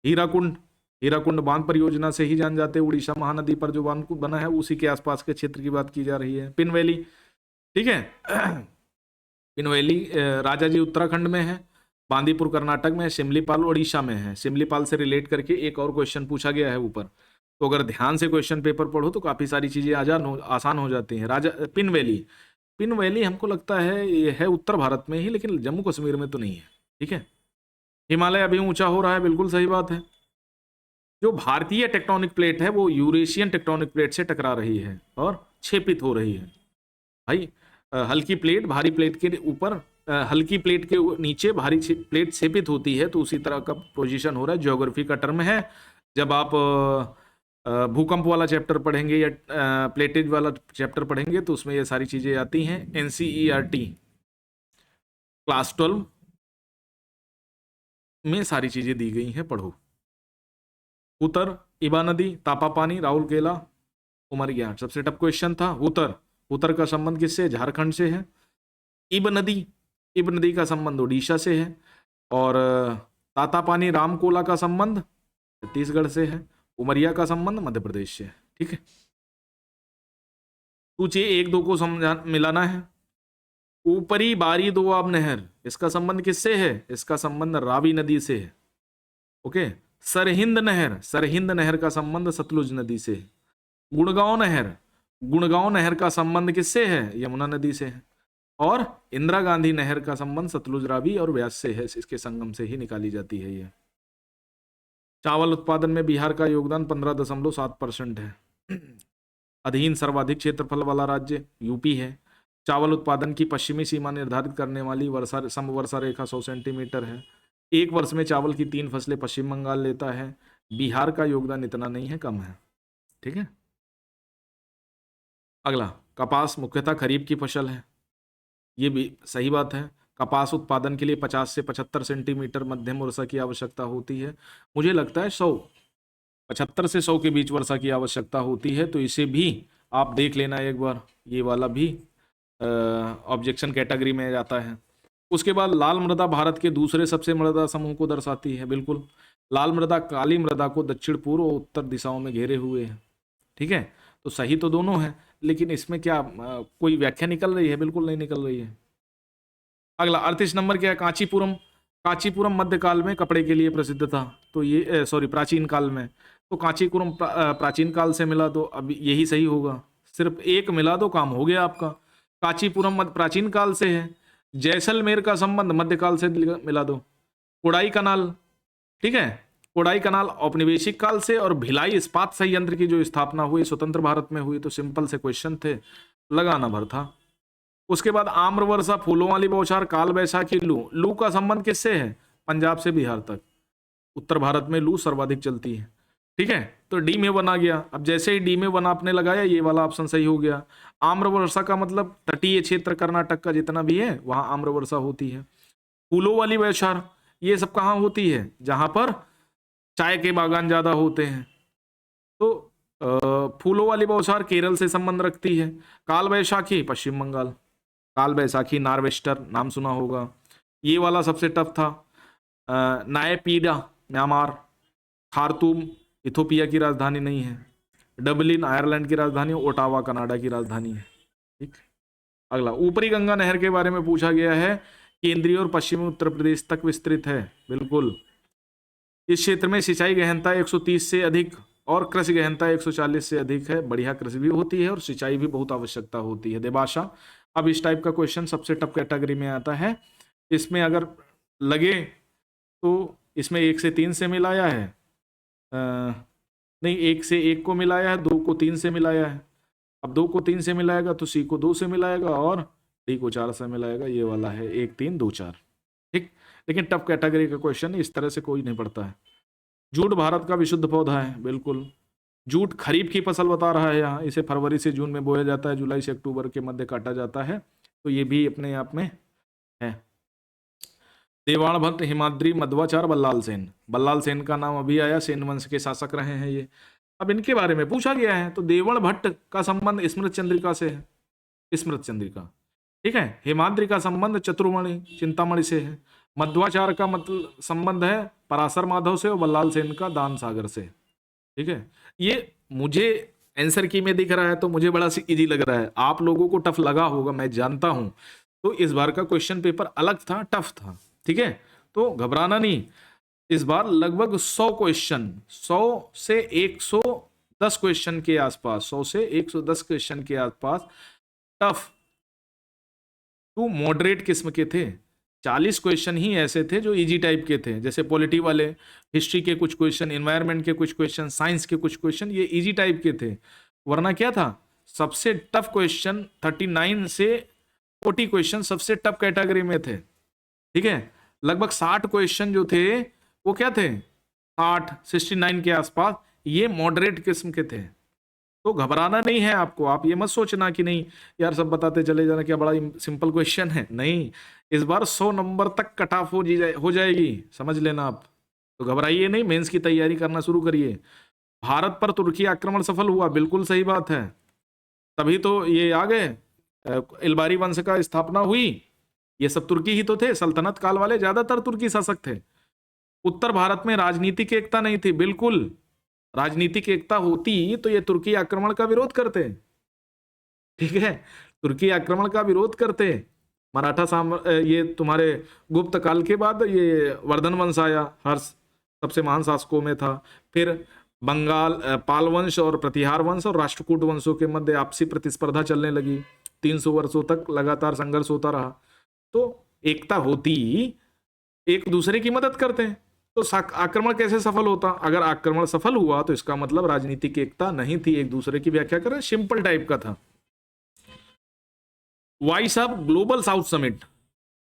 हीराकुंड, हीराकुंड बांध परियोजना से ही जान जाते हैं, उड़ीसा महानदी पर जो बांध बना है उसी के आसपास के क्षेत्र की बात की जा रही है। पिन वैली, ठीक है पिन वैली राजाजी उत्तराखंड में है, बांदीपुर कर्नाटक में है, सिमलीपाल उड़ीसा में है। सिमलीपाल से रिलेट करके एक और क्वेश्चन पूछा गया है ऊपर, तो अगर ध्यान से क्वेश्चन पेपर पढ़ो तो काफी सारी चीजें आसान हो जाती हैं। राजा पिन वैली, पिन वैली हमको लगता है ये है उत्तर भारत में ही, लेकिन जम्मू कश्मीर में तो नहीं है। ठीक है, हिमालय अभी ऊंचा हो रहा है, बिल्कुल सही बात है। जो भारतीय टेक्टोनिक प्लेट है वो यूरेशियन टेक्टोनिक प्लेट से टकरा रही है और छेपित हो रही है। भाई हल्की प्लेट भारी प्लेट के ऊपर, हल्की प्लेट के नीचे भारी प्लेट छेपित होती है, तो उसी तरह का पोजीशन हो रहा है। ज्योग्राफी का टर्म है। जब आप भूकंप वाला चैप्टर पढ़ेंगे या प्लेटेज वाला चैप्टर पढ़ेंगे तो उसमें ये सारी चीजें आती हैं। NCERT क्लास 12 में सारी चीजें दी गई हैं, पढ़ो। उत्तर इबा नदी, तापा पानी, राहुल केला, उमरिया। सबसे टफ क्वेश्चन था। उत्तर, उत्तर का संबंध किससे, झारखंड से है। इब नदी, इब नदी का संबंध उड़ीसा से है। और तातापानी रामकोला का संबंध छत्तीसगढ़ से है। उमरिया का संबंध मध्य प्रदेश से है। ठीक है, सूची 1 2 को समझा मिलाना है। ऊपरी बारी दोआब नहर, इसका संबंध किससे है, इसका संबंध रावी नदी से है। ओके, सरहिंद नहर, सरहिंद नहर का संबंध सतलुज नदी से है। गुड़गांव नहर, गुड़गांव नहर का संबंध किससे है, यमुना नदी से है। और इंदिरा गांधी नहर का संबंध सतलुज रावी और व्यास से है, इसके संगम से ही निकाली जाती है ये। चावल उत्पादन में बिहार का योगदान 15.7% है। अधीन सर्वाधिक क्षेत्रफल वाला राज्य यूपी है। चावल उत्पादन की पश्चिमी सीमा निर्धारित करने वाली वर्षा समवर्षा रेखा 100 सेंटीमीटर है। एक वर्ष में चावल की 3 फसलें पश्चिम बंगाल लेता है। बिहार का योगदान इतना नहीं है, कम है। ठीक है, अगला, कपास मुख्यतः खरीफ की फसल है, ये भी सही बात है। कपास उत्पादन के लिए 50 से 75 सेंटीमीटर मध्यम वर्षा की आवश्यकता होती है। मुझे लगता है 75 से 100 के बीच वर्षा की आवश्यकता होती है, तो इसे भी आप देख लेना एक बार, ये वाला भी ऑब्जेक्शन कैटेगरी में जाता है। उसके बाद लाल मृदा भारत के दूसरे सबसे मृदा समूह को दर्शाती है। बिल्कुल, लाल मृदा काली मृदा को दक्षिण पूर्व और उत्तर दिशाओं में घेरे हुए है। ठीक है, तो सही तो दोनों है, लेकिन इसमें क्या कोई व्याख्या निकल रही है, बिल्कुल नहीं निकल रही है। अगला 38 नंबर क्या है, कांचीपुरम। कांचीपुरम मध्यकाल में कपड़े के लिए प्रसिद्ध था, तो ये सॉरी प्राचीन काल में, तो कांचीपुरम प्राचीन काल से मिला, तो अब यही सही होगा। सिर्फ एक मिला दो, काम हो गया आपका। कांचीपुरम प्राचीन काल से है। जैसलमेर का संबंध मध्यकाल से मिला दो। कोडाई कनाल, ठीक है, कोडाई कनाल औपनिवेशिक काल से। और भिलाई इस्पात संयंत्र की जो स्थापना हुई स्वतंत्र भारत में हुई। तो सिंपल से क्वेश्चन थे, लगाना भर था। उसके बाद आम्र वर्षा, फूलों वाली बौछार, काल बैसाखी, लू। लू का संबंध किससे है, पंजाब से बिहार तक। उत्तर भारत में लू सर्वाधिक चलती है। ठीक है, तो डी में वन आ गया। अब जैसे ही डी में वन आपने लगाया, ये वाला ऑप्शन सही हो गया। आम्र वर्षा का मतलब तटीय क्षेत्र कर्नाटक का जितना भी है वहां आम्र वर्षा होती है। फूलों वाली बौछार, ये सब कहाँ होती है, जहां पर चाय के बागान ज्यादा होते हैं। तो फूलों वाली बौछार केरल से संबंध रखती है। काल बैसाखी पश्चिम बंगाल। काल बैसाखी नार्वेस्टर नाम सुना होगा। ये वाला सबसे टफ था। नायपीडा म्यांमार। खार्तूम इथोपिया की राजधानी नहीं है। डबलिन आयरलैंड की राजधानी। ओटावा कनाडा की राजधानी है। ठीक, अगला, ऊपरी गंगा नहर के बारे में पूछा गया है। केंद्रीय और पश्चिमी उत्तर प्रदेश तक विस्तृत है। बिल्कुल, इस क्षेत्र में सिंचाई गहनता 130 से अधिक और कृषि गहनता 140 से अधिक है। बढ़िया कृषि भी होती है और सिंचाई भी बहुत आवश्यकता होती है। देबाशा, अब इस टाइप का क्वेश्चन सबसे टफ कैटेगरी में आता है। इसमें अगर लगे तो इसमें 1 से 3 से मिलाया है, नहीं 1 से 1 को मिलाया है, 2 को 3 से मिलाया है। अब 2 को 3 से मिलाएगा तो सी को 2 से मिलाएगा और डी को 4 से मिलाएगा। ये वाला है 1 3 2 4। ठीक, लेकिन टफ कैटेगरी का क्वेश्चन इस तरह से कोई नहीं पढ़ता है। जूट भारत का विशुद्ध पौधा है, बिल्कुल। जूट खरीफ की फसल बता रहा है यहाँ, इसे फरवरी से जून में बोया जाता है, जुलाई से अक्टूबर के मध्य काटा जाता है, तो ये भी अपने आप में है। देवाण भट्ट, हिमाद्री, मध्वाचार्य, बल्लाल सेन। बल्लाल सेन का नाम अभी आया, सेन वंश के शासक रहे हैं ये। अब इनके बारे में पूछा गया है, तो देवण भट्ट का संबंध स्मृत चंद्रिका से है, स्मृत चंद्रिका। ठीक है, हिमाद्री का संबंध चतुर्मणि चिंतामणि से है। मध्वाचार्य का मतलब संबंध है पराशर माधव से, और बल्लाल सेन का दान सागर से। ठीक है, ये मुझे आंसर की में दिख रहा है तो मुझे बड़ा इजी लग रहा है, आप लोगों को टफ लगा होगा, मैं जानता हूं। तो इस बार का क्वेश्चन पेपर अलग था, टफ था। ठीक है, तो घबराना नहीं। इस बार लगभग 100 क्वेश्चन, 100 से 110 क्वेश्चन के आसपास, 100 से 110 क्वेश्चन के आसपास टफ टू मॉडरेट किस्म के थे। 40 क्वेश्चन ही ऐसे थे जो इजी टाइप के थे, जैसे पॉलिटी वाले, हिस्ट्री के कुछ क्वेश्चन, एनवायरनमेंट के कुछ क्वेश्चन, साइंस के कुछ क्वेश्चन, ये इजी टाइप के थे। वरना क्या था, सबसे टफ क्वेश्चन 39 से 40 क्वेश्चन सबसे टफ कैटेगरी में थे। ठीक है, लगभग 60 क्वेश्चन जो थे वो क्या थे, 69 के आसपास, ये मॉडरेट किस्म के थे। तो घबराना नहीं है आपको, आप ये मत सोचना कि नहीं यार सब बताते चले जाना, क्या बड़ा सिंपल क्वेश्चन है। नहीं, इस बार 100 नंबर तक कट ऑफ हो जाएगी, समझ लेना आप। तो घबराइए नहीं, मेंस की तैयारी करना शुरू करिए। भारत पर तुर्की आक्रमण सफल हुआ, बिल्कुल सही बात है, तभी तो ये आ गए, इलबारी वंश का स्थापना हुई। ये सब तुर्की ही तो थे, सल्तनत काल वाले ज्यादातर तुर्की शासक थे। उत्तर भारत में राजनीतिक एकता नहीं थी, बिल्कुल राजनीतिक एकता होती तो ये तुर्की आक्रमण का विरोध करते। ठीक है, तुर्की आक्रमण का विरोध करते। ये तुम्हारे गुप्त काल के बाद ये वर्धन वंश आया, हर्ष सबसे महान शासकों में था। फिर बंगाल, पाल वंश और प्रतिहार वंश और राष्ट्रकूट वंशों के मध्य आपसी प्रतिस्पर्धा चलने लगी। 300 वर्षों तक लगातार संघर्ष होता रहा। तो एकता होती, एक दूसरे की मदद करते हैं, तो आक्रमण कैसे सफल होता? अगर आक्रमण सफल हुआ तो इसका मतलब राजनीतिक एकता नहीं थी, एक दूसरे की व्याख्या करें, सिंपल टाइप का था। Voice of global south summit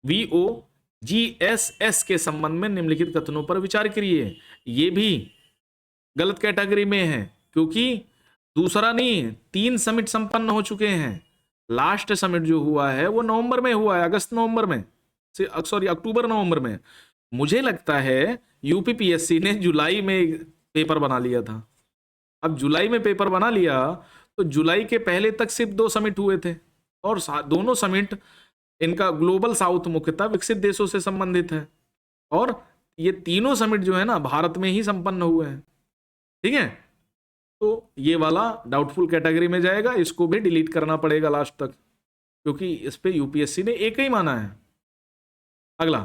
VOGSS के संबंध में निम्नलिखित कथनों पर विचार करिए। ये भी गलत कैटेगरी में है, क्योंकि दूसरा नहीं, 3 समिट संपन्न हो चुके हैं। लास्ट समिट जो हुआ है वो नवंबर में हुआ है, अगस्त नवंबर में, सॉरी अक्टूबर नवंबर में। मुझे लगता है UPPSC ने जुलाई में पेपर बना लिया था। अब जुलाई में पेपर बना लिया तो जुलाई के पहले तक सिर्फ 2 समिट हुए थे, और दोनों समिट इनका ग्लोबल साउथ मुख्यतः विकसित देशों से संबंधित है, और ये तीनों समिट जो है ना भारत में ही संपन्न हुए हैं। ठीक है, तो ये वाला डाउटफुल कैटेगरी में जाएगा, इसको भी डिलीट करना पड़ेगा लास्ट तक, क्योंकि इस पे UPSC ने एक ही माना है। अगला,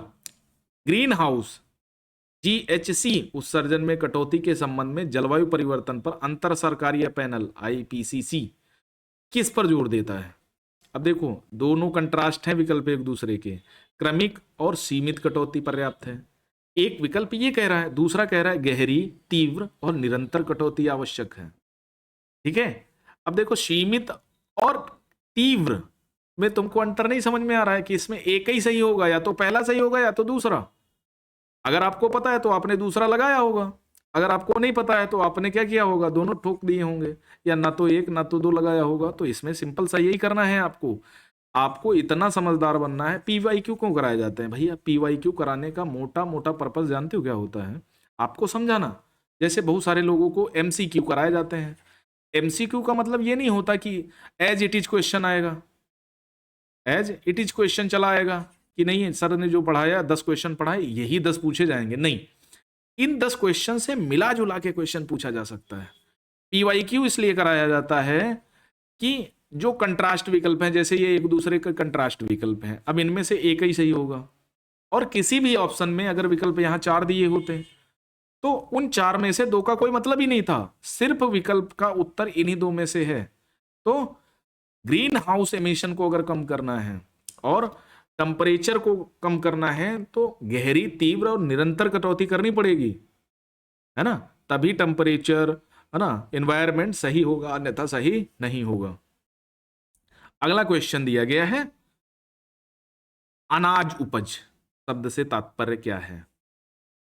ग्रीन हाउस GHG उत्सर्जन में कटौती के संबंध में जलवायु परिवर्तन पर अंतर सरकारीय पैनल IPCC किस पर जोर देता है? अब देखो, दोनों कंट्रास्ट हैं विकल्प एक दूसरे के, क्रमिक और सीमित कटौती पर्याप्त है। एक विकल्प ये कह रहा है, दूसरा कह रहा है गहरी, तीव्र और निरंतर कटौती आवश्यक है। ठीक है, अब देखो सीमित और तीव्र में तुमको अंतर नहीं समझ में आ रहा है कि इसमें एक ही सही होगा, या तो पहला सही होगा या तो दूसरा। अगर आपको पता है तो आपने दूसरा लगाया होगा, अगर आपको नहीं पता है तो आपने क्या किया होगा, दोनों ठोक दिए होंगे, या ना तो एक ना तो 2 लगाया होगा। तो इसमें सिंपल सा यही करना है आपको इतना समझदार बनना है। PYQ क्यों कराए जाते हैं भैया? PYQ कराने का मोटा मोटा पर्पस जानते हो क्या होता है? आपको समझाना। जैसे बहुत सारे लोगों को MCQ कराए जाते हैं। MCQ का मतलब ये नहीं होता कि एज इट इज क्वेश्चन आएगा, एज इट इज क्वेश्चन चला आएगा कि नहीं सर ने जो पढ़ाया 10 क्वेश्चन पढ़ाए यही 10 पूछे जाएंगे, नहीं, इन 10 क्वेश्चन से मिला जुला के क्वेश्चन पूछा जा सकता है। PYQ इसलिए कराया जाता है कि जो कंट्रास्ट विकल्प हैं, जैसे ये एक दूसरे का कंट्रास्ट विकल्प हैं, अब इनमें से एक ही सही होगा, और किसी भी ऑप्शन में अगर विकल्प यहाँ 4 दिए होते तो उन 4 में से 2 का कोई मतलब ही नहीं था, सिर्फ विकल्प का उत्तर इन्हीं 2 में से है। तो ग्रीन हाउस एमिशन को अगर कम करना है और टेम्परेचर को कम करना है तो गहरी, तीव्र और निरंतर कटौती करनी पड़ेगी, है ना, तभी टेम्परेचर, है ना, एनवायरनमेंट सही होगा, अन्यथा सही नहीं होगा। अगला क्वेश्चन दिया गया है, अनाज उपज शब्द से तात्पर्य क्या है?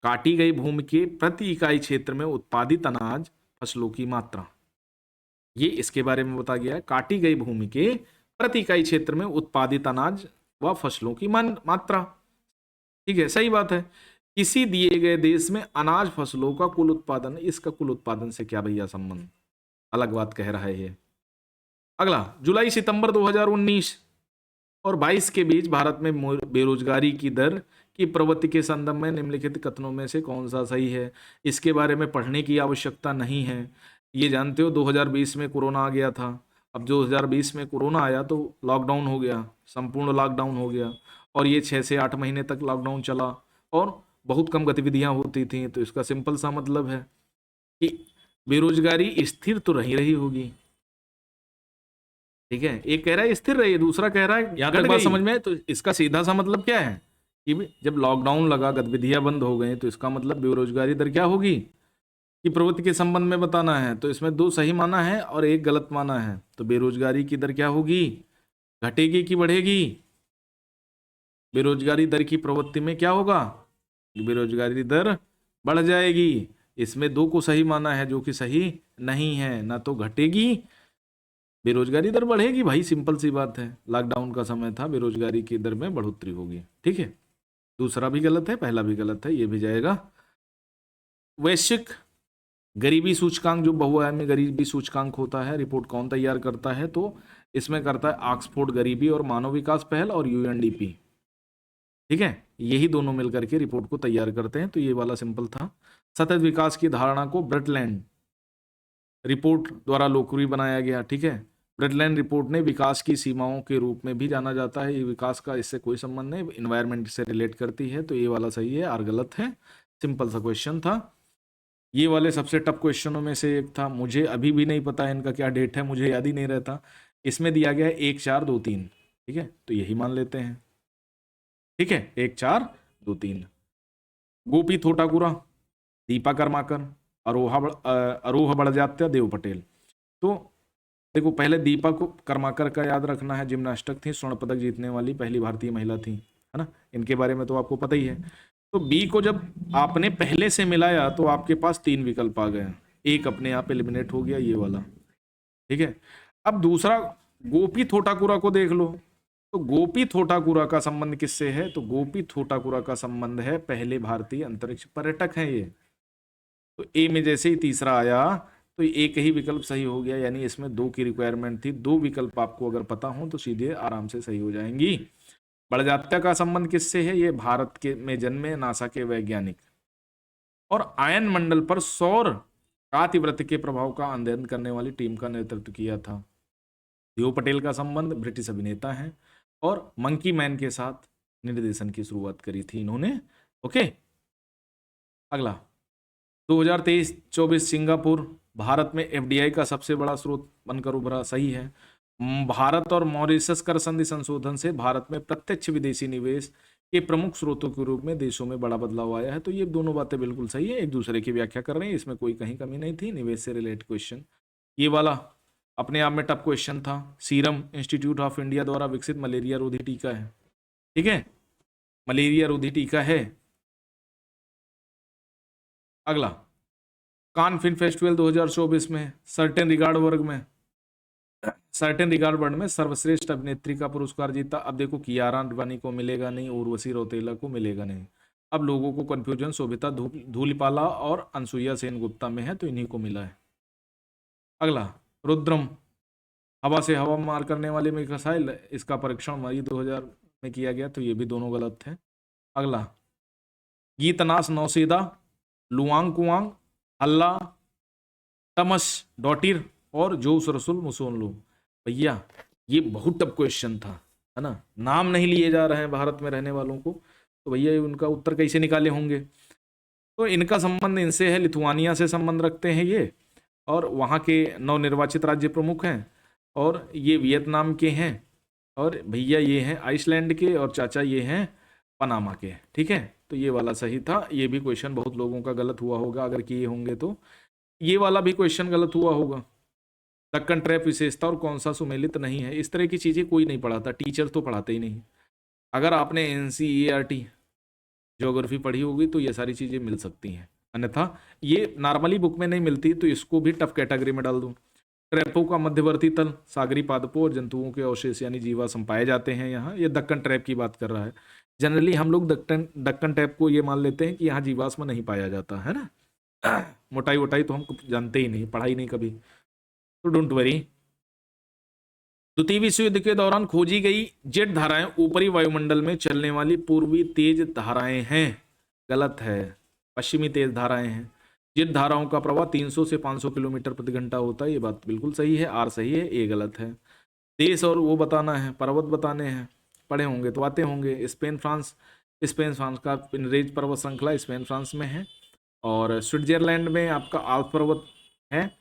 काटी गई भूमि के प्रति इकाई क्षेत्र में उत्पादित अनाज फसलों की मात्रा, ये इसके बारे में बताया गया है। काटी गई भूमि के प्रति इकाई क्षेत्र में उत्पादित अनाज व फसलों की मात्रा। ठीक है, सही बात है। किसी दिए गए देश में अनाज फसलों का कुल उत्पादन, इसका कुल उत्पादन से क्या भैया संबंध? अलग बात कह रहा है ये। अगला, जुलाई सितंबर 2019 और 22 के बीच भारत में बेरोजगारी की दर की प्रवृत्ति के संदर्भ में निम्नलिखित कथनों में से कौन सा सही है? इसके बारे में पढ़ने की आवश्यकता नहीं है, ये जानते हो। 2020 में कोरोना आ गया था। अब 2020 में कोरोना आया तो लॉकडाउन हो गया, संपूर्ण लॉकडाउन हो गया, और ये 6 से 8 महीने तक लॉकडाउन चला और बहुत कम गतिविधियां होती थी। तो इसका सिंपल सा मतलब है कि बेरोजगारी स्थिर तो रही होगी। ठीक है, एक कह रहा है स्थिर रही, दूसरा कह रहा है, यहाँ तक बात समझ में? तो इसका सीधा सा मतलब क्या है कि जब लॉकडाउन लगा, गतिविधियां बंद हो गई, तो इसका मतलब बेरोजगारी दर क्या होगी कि प्रवृत्ति के संबंध में बताना है। तो इसमें 2 सही माना है और 1 गलत माना है। तो बेरोजगारी की दर क्या होगी? घटेगी कि बढ़ेगी? बेरोजगारी दर की प्रवृत्ति में क्या होगा? बेरोजगारी दर बढ़ जाएगी। इसमें 2 को सही माना है, जो कि सही नहीं है। ना तो घटेगी, बेरोजगारी दर बढ़ेगी भाई, सिंपल सी बात है। लॉकडाउन का समय था, बेरोजगारी की दर में बढ़ोतरी होगी। ठीक है, दूसरा भी गलत है, पहला भी गलत है, ये भी जाएगा। वैश्विक गरीबी सूचकांक, जो बहुआयामी गरीबी सूचकांक होता है, रिपोर्ट कौन तैयार करता है? तो इसमें करता है ऑक्सफोर्ड गरीबी और मानव विकास पहल और यूएनडीपी। ठीक है, यही दोनों मिलकर के रिपोर्ट को तैयार करते हैं। तो ये वाला सिंपल था। सतत विकास की धारणा को ब्रटलैंड रिपोर्ट द्वारा लोकप्रिय बनाया गया। ठीक है, ब्रटलैंड रिपोर्ट ने विकास की सीमाओं के रूप में भी जाना जाता है। ये विकास का इससे कोई संबंध नहीं, इन्वायरमेंट से रिलेट करती है। तो ये वाला सही है और गलत है। सिंपल सा क्वेश्चन था। ये वाले सबसे टफ क्वेश्चनों में से एक था। मुझे अभी भी नहीं पता है इनका क्या डेट है, मुझे याद ही नहीं रहता। इसमें दिया गया है 1 4 2 3। ठीक है, तो यही मान लेते हैं। ठीक है, 1 4 2 3। गोपी थोटाकुरा, दीपा कर्माकर, अरोहा बड़जात्या, देव पटेल। तो देखो, पहले दीपा को कर्माकर का याद रखना है। जिम्नास्टिक थी, स्वर्ण पदक जीतने वाली पहली भारतीय महिला थी, है ना। इनके बारे में तो आपको पता ही है। तो बी को जब आपने पहले से मिलाया तो आपके पास 3 विकल्प आ गए, एक अपने आप एलिमिनेट हो गया, ये वाला। ठीक है, अब दूसरा गोपी थोटाकुरा को देख लो। तो गोपी थोटाकुरा का संबंध किससे है? तो गोपी थोटाकुरा का संबंध है, पहले भारतीय अंतरिक्ष पर्यटक हैं ये। तो ए में जैसे ही तीसरा आया तो एक ही विकल्प सही हो गया, यानी इसमें 2 की रिक्वायरमेंट थी। 2 विकल्प आपको अगर पता हो तो सीधे आराम से सही हो जाएंगी। बड़जात्या का संबंध किससे है? ये भारत के में जन्मे नासा के वैज्ञानिक और आयन मंडल पर सौर कातिवृत्त के प्रभाव का अध्ययन करने वाली टीम का नेतृत्व किया था। देव पटेल का संबंध ब्रिटिश अभिनेता हैं और मंकी मैन के साथ निर्देशन की शुरुआत करी थी इन्होंने। ओके, अगला 2023-24 सिंगापुर भारत में एफडीआई का सबसे बड़ा स्रोत बनकर उभरा। सही है। भारत और मॉरिशस कर संधि संशोधन से भारत में प्रत्यक्ष विदेशी निवेश के प्रमुख स्रोतों के रूप में देशों में बड़ा बदलाव आया है। तो ये दोनों बातें बिल्कुल सही है, एक दूसरे की व्याख्या कर रहे हैं, इसमें कोई कहीं कमी नहीं थी। निवेश से रिलेटेड क्वेश्चन, ये वाला अपने आप में टफ क्वेश्चन था। सीरम इंस्टीट्यूट ऑफ इंडिया द्वारा विकसित मलेरिया रोधी टीका है। ठीक है, मलेरिया रोधी टीका है। अगला, कान फिल्म फेस्टिवल 2024 में सर्टेन रिगार्ड वर्ग में सर्वश्रेष्ठ अभिनेत्री का पुरस्कार जीता। अब देखो, कियारा आडवाणी को मिलेगा नहीं, उर्वशी रौतेला को मिलेगा नहीं। अब लोगों को कंफ्यूजन शोभिता धूलिपाला और अनसुईया सेन गुप्ता में है, तो इन्हीं को मिला है। अगला, रुद्रम हवा से हवा मार करने वाले मिसाइल, इसका परीक्षण मई 2000 में किया गया, तो ये भी दोनों गलत है। अगला, गीतनास नौसेदा, लुआंग कुआंग, अल्लाह तमस डॉटिर और जोस रसुल मुसोनलू। भैया ये बहुत टफ क्वेश्चन था, है ना। नाम नहीं लिए जा रहे हैं भारत में रहने वालों को, तो भैया उनका उत्तर कैसे निकाले होंगे? तो इनका संबंध इनसे है, लिथुआनिया से संबंध रखते हैं ये, और वहाँ के नवनिर्वाचित राज्य प्रमुख हैं, और ये वियतनाम के हैं, और भैया ये हैं आइसलैंड के, और चाचा ये हैं पनामा के। ठीक है, तो ये वाला सही था। ये भी क्वेश्चन बहुत लोगों का गलत हुआ होगा, अगर किए होंगे तो ये वाला भी क्वेश्चन गलत हुआ होगा। दक्कन ट्रैप विशेषता और कौन सा सुमेलित नहीं है, इस तरह की चीजें कोई नहीं पढ़ाता, टीचर तो पढ़ाते ही नहीं। अगर आपने एनसीईआरटी ज्योग्राफी पढ़ी होगी तो ये सारी चीजें मिल सकती हैं, अन्यथा ये नॉर्मली बुक में नहीं मिलती, तो इसको भी टफ कैटेगरी में डाल दूं। ट्रैपों का मध्यवर्ती तल सागरी पादपों और जंतुओं के अवशेष यानी जीवाश्म पाए जाते हैं यहाँ, ये दक्कन ट्रैप की बात कर रहा है। जनरली हम लोग दक्कन दक्कन ट्रैप को ये मान लेते हैं कि यहाँ जीवाश्म नहीं पाया जाता है ना। मोटाई वोटाई तो हम जानते ही नहीं, पढ़ाई नहीं कभी, तो डोंट वरी। द्वितीय विश्व युद्ध के दौरान खोजी गई जेट धाराएं ऊपरी वायुमंडल में चलने वाली पूर्वी तेज धाराएं हैं, गलत है, पश्चिमी तेज धाराएं हैं। जेट धाराओं का प्रवाह 300 से 500 किलोमीटर प्रति घंटा होता है, ये बात बिल्कुल सही है, आर सही है, ए गलत है। देश और वो बताना है, पर्वत बताने हैं, पढ़े होंगे तो आते होंगे। स्पेन फ्रांस का पिनरेज पर्वत श्रृंखला स्पेन फ्रांस में है, और स्विट्जरलैंड में आपका आल्प पर्वत है,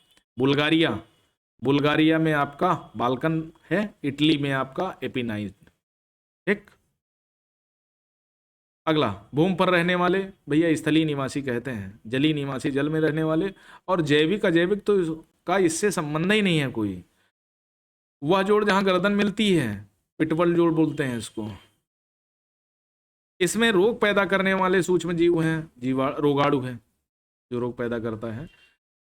बुल्गारिया में आपका बाल्कन है, इटली में आपका एपिनाइन। ठीक, अगला, भूमि पर रहने वाले भैया स्थलीय निवासी कहते हैं, जलीय निवासी जल में रहने वाले, और जैविक अजैविक तो का इससे संबंध ही नहीं है कोई। वह जोड़ जहां गर्दन मिलती है, पिटवल जोड़ बोलते हैं इसको। इसमें रोग पैदा करने वाले सूक्ष्म जीव हैं, रोगाणु है जो रोग पैदा करता है।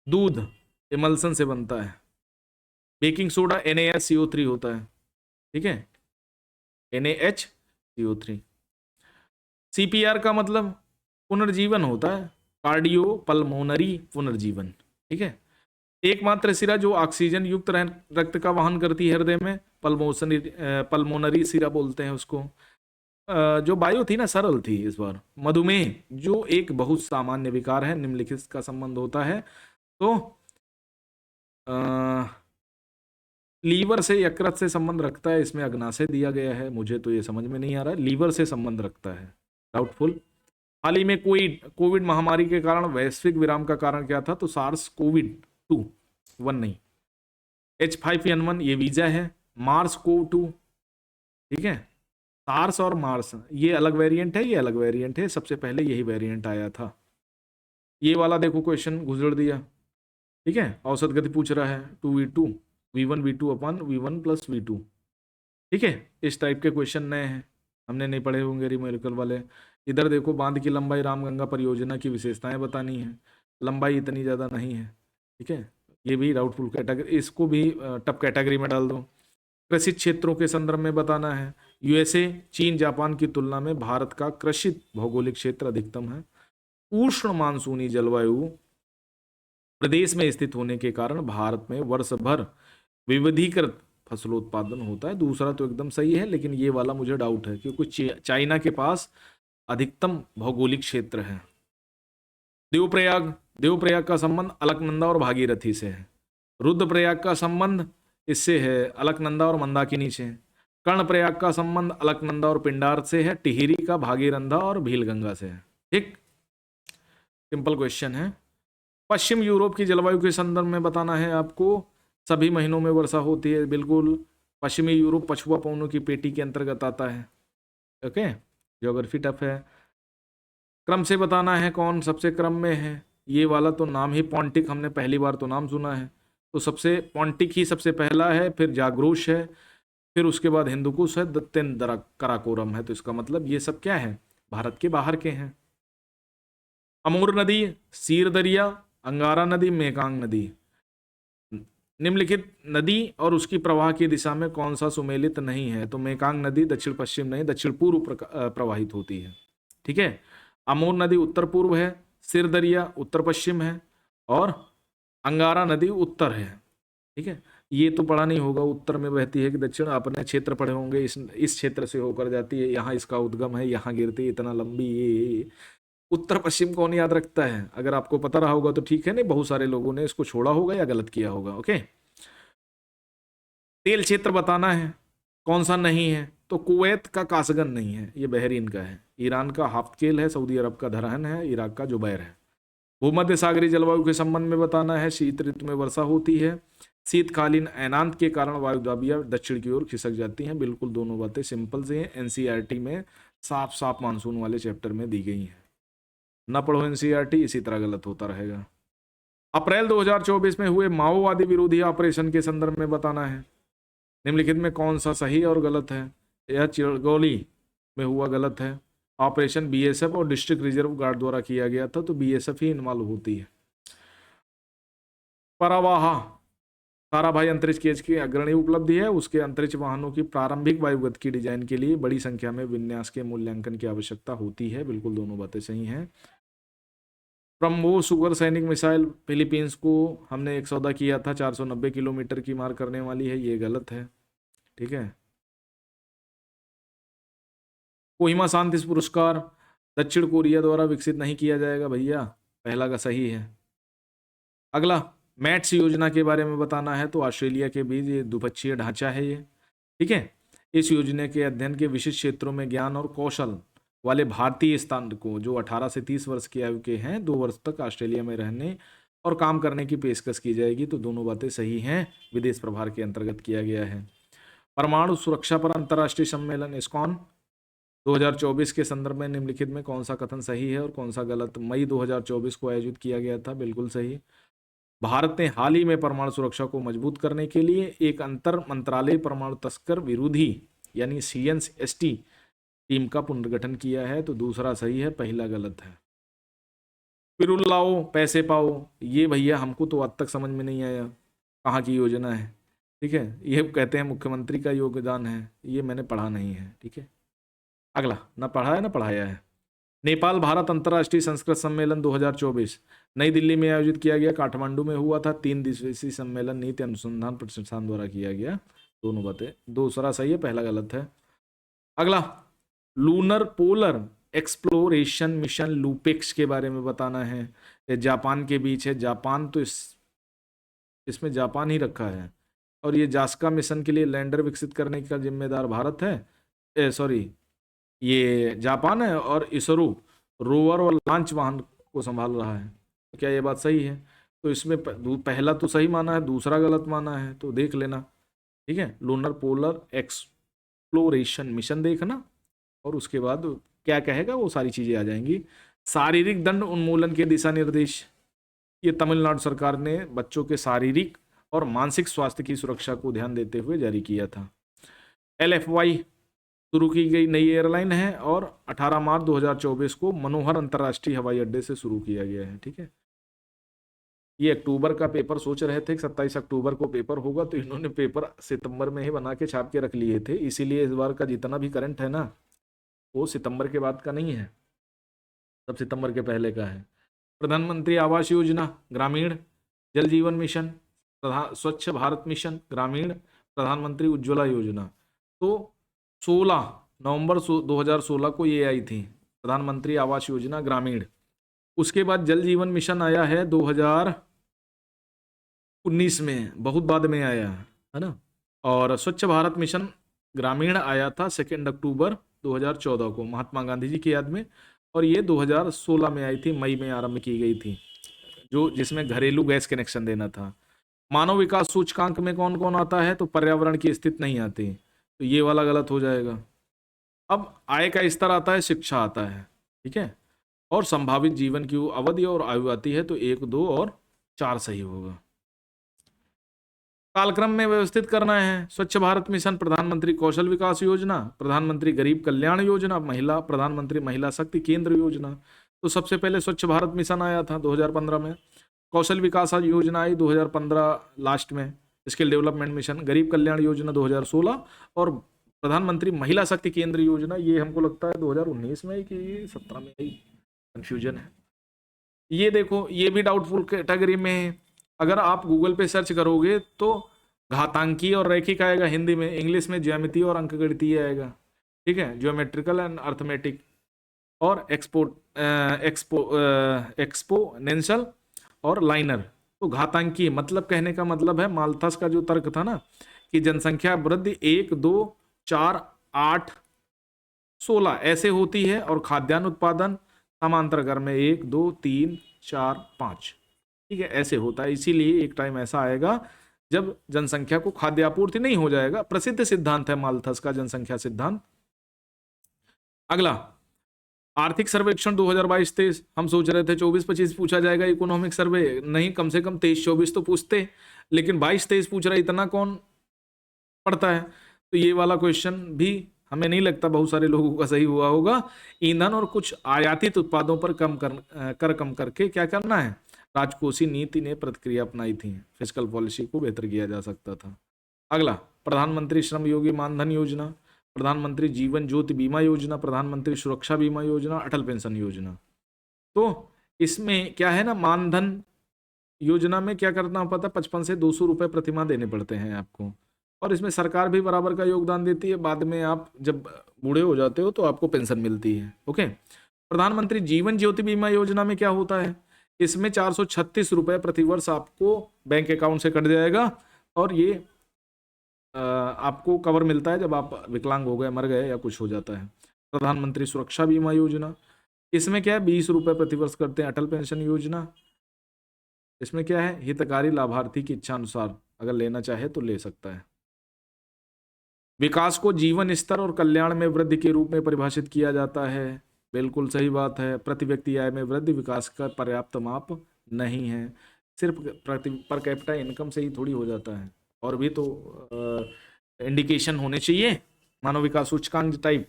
दूध इमल्सन से बनता है। बेकिंग सोडा NaHCO3 होता है, ठीक है, NaHCO3। CPR का मतलब पुनर्जीवन होता है, कार्डियो पल्मोनरी पुनर्जीवन, ठीक है। एकमात्र सिरा जो ऑक्सीजन युक्त रक्त का वहन करती है हृदय में, पल्मोनरी सिरा बोलते हैं उसको। जो बायो थी ना, सरल थी इस बार। मधुमेह जो एक बहुत सामान्य विकार है, निम्नलिखित का संबंध होता है, तो लीवर से यकृत से संबंध रखता है, इसमें अग्नाशय दिया गया है, मुझे तो ये समझ में नहीं आ रहा है, लीवर से संबंध रखता है, डाउटफुल। हाल ही में कोविड महामारी के कारण वैश्विक विराम का कारण क्या था, तो सार्स कोविड-2 1 नहीं, H5N1 ये वीजा है, मार्स कोव 2, ठीक है। सार्स और मार्स ये अलग वेरिएंट है, ये अलग वेरिएंट है, सबसे पहले यही वेरिएंट आया था। ये वाला देखो क्वेश्चन गुजर दिया, ठीक है। औसत गति पूछ रहा है 2v2 v1 v2 अपन v1 प्लस v2, ठीक है। इस टाइप के क्वेश्चन नए हैं, हमने नहीं पढ़े होंगे न्यूमेरिकल वाले। इधर देखो, बांध की लंबाई रामगंगा परियोजना की विशेषताएं बतानी है, लंबाई इतनी ज़्यादा नहीं है, ठीक है। ये भी डाउटफुल कैटेगरी, इसको भी टप कैटेगरी में डाल दो। कृषि क्षेत्रों के संदर्भ में बताना है, USA चीन जापान की तुलना में भारत का कृषित भौगोलिक क्षेत्र अधिकतम है। उष्ण मानसूनी जलवायु प्रदेश में स्थित होने के कारण भारत में वर्ष भर विविधीकृत फसलोत्पादन होता है। दूसरा तो एकदम सही है, लेकिन ये वाला मुझे डाउट है, क्योंकि चाइना के पास अधिकतम भौगोलिक क्षेत्र है। देवप्रयाग का संबंध अलकनंदा और भागीरथी से है। रुद्रप्रयाग का संबंध इससे है, अलकनंदा और मंदाकिनी से। कर्णप्रयाग का संबंध अलकनंदा और पिंडार से है। टिहरी का भागीरंधा और भीलगंगा से है। ठीक, सिंपल क्वेश्चन है। पश्चिम यूरोप की जलवायु के संदर्भ में बताना है आपको। सभी महीनों में वर्षा होती है, बिल्कुल। पश्चिमी यूरोप पछुआ पवनों की पेटी के अंतर्गत आता है। ओके, ज्योग्राफी टफ है। क्रम से बताना है कौन सबसे क्रम में है। ये वाला तो नाम ही पॉन्टिक, हमने पहली बार तो नाम सुना है, तो सबसे पॉन्टिक ही सबसे पहला है, फिर जाग्रोश है, फिर उसके बाद हिंदुकुश है, दत्तेन कराकोरम है। तो इसका मतलब ये सब क्या है, भारत के बाहर के हैं। अमूर नदी, सीर दरिया, अंगारा नदी, मेकांग नदी। निम्नलिखित नदी और उसकी प्रवाह की दिशा में कौन सा सुमेलित नहीं है, तो मेकांग नदी दक्षिण पश्चिम नहीं, दक्षिण पूर्व प्रवाहित होती है। ठीक है, अमूर नदी उत्तर पूर्व है, सिर दरिया उत्तर पश्चिम है, और अंगारा नदी उत्तर है। ठीक है, ये तो पढ़ा नहीं होगा, उत्तर में बहती है कि दक्षिण, अपने क्षेत्र पढ़े होंगे। इस क्षेत्र से होकर जाती है, यहाँ इसका उद्गम है, यहाँ गिरती है, इतना लंबी ये। उत्तर पश्चिम कौन याद रखता है? अगर आपको पता रहा होगा तो ठीक है, नहीं बहुत सारे लोगों ने इसको छोड़ा होगा या गलत किया होगा। ओके, तेल क्षेत्र बताना है कौन सा नहीं है, तो कुवैत का कासगन नहीं है, ये बहरीन का है। ईरान का हाफ्तकेल है, सऊदी अरब का धरहन है, इराक का जुबैर है। भूमध्य सागरीय जलवायु के संबंध में बताना है। शीत ऋतु में वर्षा होती है, शीतकालीन अयनांत के कारण वायुदाबियां दक्षिण की ओर खिसक जाती हैं। बिल्कुल दोनों बातें सिंपल से हैं, एनसीईआरटी में साफ साफ मानसून वाले चैप्टर में दी गई हैं। ना पढ़ो एनसीईआरटी, इसी तरह गलत होता रहेगा। अप्रैल 2024 में हुए माओवादी विरोधी ऑपरेशन के संदर्भ में बताना है। निम्नलिखित में कौन सा सही और गलत है? यह चिरगोली में हुआ गलत है। ऑपरेशन बीएसएफ और डिस्ट्रिक्ट रिजर्व गार्ड द्वारा किया गया था, तो बीएसएफ ही इन्वॉल्व होती है। परवाहा ताराभाई अंतरिक्ष केज की अग्रणी उपलब्धि है। उसके अंतरिक्ष वाहनों की प्रारंभिक वायुगतिकी की डिजाइन के लिए बड़ी संख्या में विन्यास के मूल्यांकन की आवश्यकता होती है। बिल्कुल दोनों बातें सही हैं। ब्रह्मोस सुपर सैनिक मिसाइल फिलीपींस को हमने एक सौदा किया था, 490 किलोमीटर की मार करने वाली है, ये गलत है। ठीक है। कोहिमा शांति पुरस्कार दक्षिण कोरिया द्वारा विकसित नहीं किया जाएगा भैया, पहला का सही है। अगला मैट्स योजना के बारे में बताना है, तो ऑस्ट्रेलिया के बीच ये द्विपक्षीय ढांचा है ये। ठीक है। इस योजना के अध्ययन के विशिष्ट क्षेत्रों में ज्ञान और कौशल वाले भारतीय स्थान को जो 18 से 30 वर्ष की आयु के हैं 2 वर्ष तक ऑस्ट्रेलिया में रहने और काम करने की पेशकश की जाएगी, तो दोनों बातें सही हैं। विदेश प्रभार के अंतर्गत किया गया है। परमाणु सुरक्षा पर अंतर्राष्ट्रीय सम्मेलन इस्कॉन 2024 के संदर्भ में निम्नलिखित में कौन सा कथन सही है और कौन सा गलत? मई 2024 को आयोजित किया गया था, बिल्कुल सही। भारत ने हाल ही में परमाणु सुरक्षा को मजबूत करने के लिए एक अंतर मंत्रालय परमाणु तस्कर विरोधी यानी CNST टीम का पुनर्गठन किया है, तो दूसरा सही है, पहला गलत है। पिरुल लाओ पैसे पाओ, ये भैया हमको तो आज तक समझ में नहीं आया कहाँ की योजना है। ठीक है। ये कहते हैं मुख्यमंत्री का योगदान है, ये मैंने पढ़ा नहीं है। ठीक है। अगला, ना पढ़ा है ना पढ़ाया है। नेपाल भारत अंतर्राष्ट्रीय संस्कृत सम्मेलन 2024 नई दिल्ली में आयोजित किया गया, काठमांडू में हुआ था। 3 दिवसीय सम्मेलन नीति अनुसंधान प्रतिष्ठान द्वारा किया गया। दोनों बातें, दूसरा सही है, पहला गलत है। अगला, lunar polar exploration mission LUPEX के बारे में बताना है। ये जापान के बीच है, जापान तो इसमें जापान ही रखा है। और ये जास्का मिशन के लिए लैंडर विकसित करने का जिम्मेदार भारत है, सॉरी ये जापान है, और इसरो रोवर और लॉन्च वाहन को संभाल रहा है। तो क्या ये बात सही है? तो इसमें पहला तो सही माना है, दूसरा गलत माना है, तो देख लेना। ठीक है। लूनर पोलर एक्सप्लोरेशन मिशन देखना, और उसके बाद क्या कहेगा वो सारी चीजें आ जाएंगी। शारीरिक दंड उन्मूलन के दिशा निर्देश, ये तमिलनाडु सरकार ने बच्चों के शारीरिक और मानसिक स्वास्थ्य की सुरक्षा को ध्यान देते हुए जारी किया था। LFY शुरू की गई नई एयरलाइन है, और 18 मार्च 2024 को मनोहर अंतर्राष्ट्रीय हवाई अड्डे से शुरू किया गया है। ठीक है। ये अक्टूबर का पेपर सोच रहे थे कि 27 अक्टूबर को पेपर होगा, तो इन्होंने पेपर सितंबर में ही बना के छाप के रख लिए थे, इसीलिए इस बार का जितना भी करंट है ना वो सितंबर के बाद का नहीं है, सब सितंबर के पहले का है। प्रधानमंत्री आवास योजना ग्रामीण, जल जीवन मिशन, स्वच्छ भारत मिशन ग्रामीण, प्रधानमंत्री उज्ज्वला योजना, तो 16 नवंबर 2016 को ये आई थी प्रधानमंत्री आवास योजना ग्रामीण। उसके बाद जल जीवन मिशन आया है 2019 में, बहुत बाद में आया है ना। और स्वच्छ भारत मिशन ग्रामीण आया था 2 अक्टूबर 2014 को महात्मा गांधी जी की याद में, और ये 2016 में आई थी, मई में आरंभ की गई थी, जो जिसमें घरेलू गैस कनेक्शन देना था। मानव विकास सूचकांक में कौन कौन आता है? तो पर्यावरण की स्थिति नहीं आती, तो ये वाला गलत हो जाएगा। अब आय का स्तर आता है, शिक्षा आता है। ठीक है। और संभावित जीवन की अवधि और आयु आती है, तो 1, 2 और 4 सही होगा। कालक्रम में व्यवस्थित करना है। स्वच्छ भारत मिशन, प्रधानमंत्री कौशल विकास योजना, प्रधानमंत्री गरीब कल्याण योजना, महिला प्रधानमंत्री महिला शक्ति केंद्र योजना। तो सबसे पहले स्वच्छ भारत मिशन आया था 2015 में, कौशल विकास योजना आई 2015 लास्ट में, स्किल डेवलपमेंट मिशन, गरीब कल्याण योजना 2016, और प्रधानमंत्री महिला शक्ति केंद्र योजना ये हमको लगता है 2019 में आई कि 17 में आई, कंफ्यूजन है। ये देखो, ये भी डाउटफुल कैटेगरी में है। अगर आप गूगल पे सर्च करोगे तो घातांकी और रैखिक आएगा हिंदी में, इंग्लिश में ज्यामितीय और अंकगणितीय आएगा। ठीक है। ज्योमेट्रिकल एंड अर्थमेटिक, और एक्सपोनेंशियल और लाइनर। तो घातांकी मतलब, कहने का मतलब है माल्थस का जो तर्क था ना कि जनसंख्या वृद्धि 1, 2, 4, 8, 16 ऐसे होती है, और खाद्यान्न उत्पादन समांतर क्रम में 1, 2, 3, 4, 5। ठीक है, ऐसे होता है। इसीलिए एक टाइम ऐसा आएगा जब जनसंख्या को खाद्य आपूर्ति नहीं हो जाएगा। प्रसिद्ध सिद्धांत है माल्थस का जनसंख्या सिद्धांत। अगला, आर्थिक सर्वेक्षण 2022-23, हम सोच रहे थे 24-25 पूछा जाएगा इकोनॉमिक सर्वे, नहीं कम से कम 23-24 तो पूछते, लेकिन 22-23 पूछ रहा है, इतना कौन पड़ता है। तो ये वाला क्वेश्चन भी हमें नहीं लगता बहुत सारे लोगों का सही हुआ होगा। ईंधन और कुछ आयातित उत्पादों पर कर कम करके क्या करना है, राजकोषीय नीति ने प्रतिक्रिया अपनाई थी, फिस्कल पॉलिसी को बेहतर किया जा सकता था। अगला, प्रधानमंत्री श्रम योगी मानधन योजना, प्रधानमंत्री जीवन ज्योति बीमा योजना, प्रधानमंत्री सुरक्षा बीमा योजना, अटल पेंशन योजना। तो इसमें क्या है ना, मानधन योजना में क्या करना पड़ता है, 55 से 200 रुपए प्रतिमाह देने पड़ते हैं आपको, और इसमें सरकार भी बराबर का योगदान देती है। बाद में आप जब बूढ़े हो जाते हो तो आपको पेंशन मिलती है। ओके। प्रधानमंत्री जीवन ज्योति बीमा योजना में क्या होता है, इसमें 436 रुपए प्रतिवर्ष आपको बैंक अकाउंट से कट जाएगा, और ये आपको कवर मिलता है जब आप विकलांग हो गए, मर गए या कुछ हो जाता है। प्रधानमंत्री सुरक्षा बीमा योजना, इसमें क्या है, 20 रुपए प्रतिवर्ष करते हैं। अटल पेंशन योजना, इसमें क्या है, हितकारी लाभार्थी की इच्छा अनुसार अगर लेना चाहे तो ले सकता है। विकास को जीवन स्तर और कल्याण में वृद्धि के रूप में परिभाषित किया जाता है, बिल्कुल सही बात है। प्रति व्यक्ति आय में वृद्धि विकास का पर्याप्त माप नहीं है, सिर्फ प्रति पर कैपिटा इनकम से ही थोड़ी हो जाता है, और भी तो इंडिकेशन होने चाहिए, मानव विकास सूचकांक टाइप।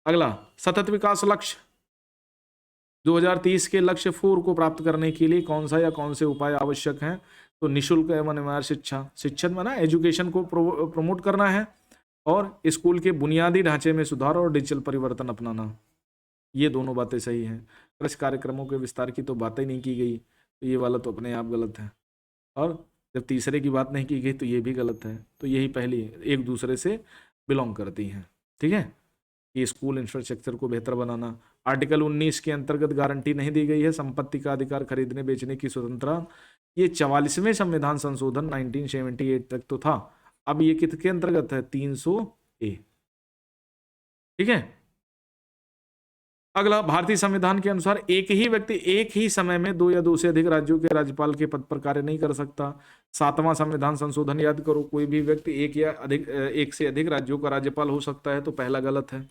अगला, सतत विकास लक्ष्य 2030 के लक्ष्य 4 को प्राप्त करने के लिए कौन सा या कौन से उपाय आवश्यक हैं, तो निःशुल्क एवं अनिवार्य शिक्षा, शिक्षण माना एजुकेशन को प्रमोट करना है, और स्कूल के बुनियादी ढांचे में सुधार और डिजिटल परिवर्तन अपनाना, ये दोनों बातें सही हैं। कृषि कार्यक्रमों के विस्तार की तो बातें नहीं की गई, तो ये वाला तो अपने आप गलत है, और जब तीसरे की बात नहीं की गई तो ये भी गलत है। तो यही पहली एक दूसरे से बिलोंग करती हैं, ठीक है। कि स्कूल इंफ्रास्ट्रक्चर को बेहतर बनाना। आर्टिकल 19 के अंतर्गत गारंटी नहीं दी गई है संपत्ति का अधिकार खरीदने बेचने की स्वतंत्रता, ये 44वें संविधान संशोधन 1978 तक तो था, अब ये किसके अंतर्गत है, 300A, ठीक है। अगला, भारतीय संविधान के अनुसार एक ही व्यक्ति एक ही समय में 2 या 2 से अधिक राज्यों के राज्यपाल के पद पर कार्य नहीं कर सकता। 7वां संविधान संशोधन याद करो, कोई भी व्यक्ति एक से अधिक राज्यों का राज्यपाल हो सकता है, तो पहला गलत है।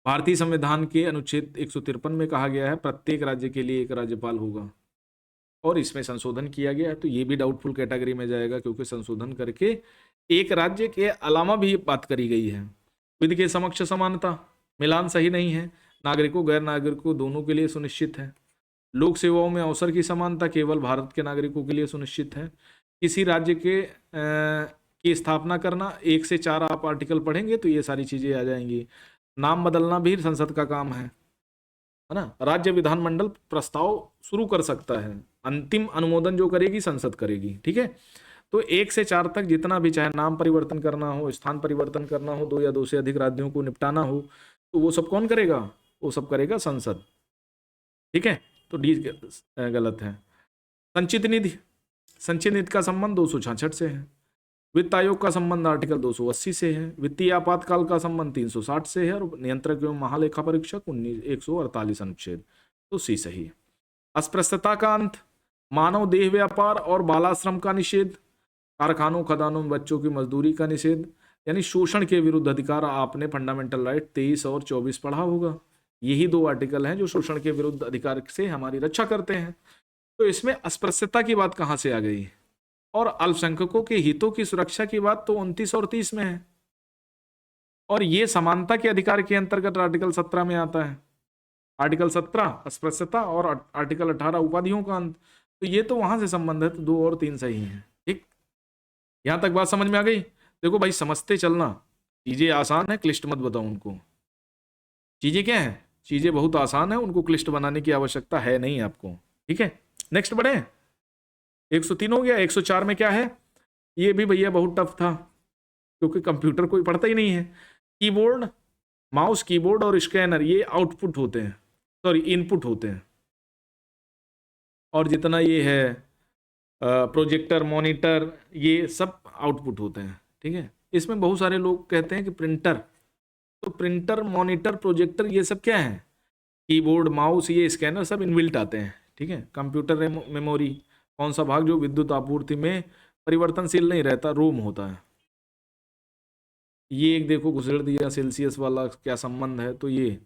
भारतीय संविधान के अनुच्छेद 153 में कहा गया है प्रत्येक राज्य के लिए एक राज्यपाल होगा, और इसमें संशोधन किया गया है, तो ये भी डाउटफुल कैटेगरी में जाएगा, क्योंकि संशोधन करके एक राज्य के अलावा भी बात करी गई है। विधि के समक्ष समानता, मिलान सही नहीं है, नागरिकों गैर नागरिकों दोनों के लिए सुनिश्चित है। लोक सेवाओं में अवसर की समानता केवल भारत के नागरिकों के लिए सुनिश्चित है। किसी राज्य की स्थापना करना, 1 से 4 आप आर्टिकल पढ़ेंगे तो ये सारी चीजें आ जाएंगी। नाम बदलना भी संसद का काम है ना। राज्य विधानमंडल प्रस्ताव शुरू कर सकता है, अंतिम अनुमोदन जो करेगी संसद करेगी, ठीक है। तो 1 से 4 तक जितना भी, चाहे नाम परिवर्तन करना हो, स्थान परिवर्तन करना हो, 2 या 2 से अधिक राज्यों को निपटाना हो, तो वो सब कौन करेगा, वो सब करेगा संसद, ठीक है। तो डी गलत है। संचित निधि, संचित निधि का संबंध 266 से है। वित्त आयोग का संबंध आर्टिकल 280 से है। वित्तीय आपातकाल का संबंध 360 से है, और नियंत्रक एवं महालेखा परीक्षक 148 अनुच्छेद, तो सी सही है। अस्पृश्यता का अंत, मानव देह व्यापार और बालाश्रम का निषेध, कारखानों खदानों में बच्चों की मजदूरी का निषेध, यानी शोषण के विरुद्ध अधिकार। आपने फंडामेंटल राइट 23 और 24 पढ़ा होगा, यही 2 आर्टिकल हैं जो शोषण के विरुद्ध अधिकार से हमारी रक्षा करते हैं। तो इसमें अस्पृश्यता की बात कहां से आ गई, और अल्पसंख्यकों के हितों की सुरक्षा की बात तो 29 और 30 में है, और ये समानता के अधिकार के अंतर्गत आर्टिकल 17 में आता है। आर्टिकल 17 अस्पृश्यता, और आर्टिकल 18 उपाधियों का अंत, तो ये तो वहां से संबंधित 2 और 3 सही है, ठीक। यहां तक बात समझ में आ गई। देखो भाई, समझते चलना, चीजें आसान है, क्लिष्ट मत बताओ उनको। चीजें क्या है, चीजें बहुत आसान है, उनको क्लिष्ट बनाने की आवश्यकता है नहीं आपको, ठीक है। नेक्स्ट बढ़े, 103 हो गया। 104 में क्या है, ये भी भैया बहुत टफ था, क्योंकि कंप्यूटर कोई पढ़ता ही नहीं है। कीबोर्ड, माउस, कीबोर्ड और स्कैनर ये आउटपुट होते हैं, सॉरी इनपुट होते हैं, और जितना ये है प्रोजेक्टर, मॉनिटर, ये सब आउटपुट होते हैं, ठीक है। इसमें बहुत सारे लोग कहते हैं कि प्रिंटर, तो प्रिंटर, मॉनिटर, प्रोजेक्टर ये सब क्या है, कीबोर्ड, माउस, ये स्कैनर सब इनबिल्ट आते हैं, ठीक है। कंप्यूटर मेमोरी, कौन सा भाग जो विद्युत आपूर्ति में परिवर्तनशील नहीं रहता, रोम होता है। ये एक देखो घुसेड़ दिया, सेल्सियस वाला क्या संबंध है, तो ये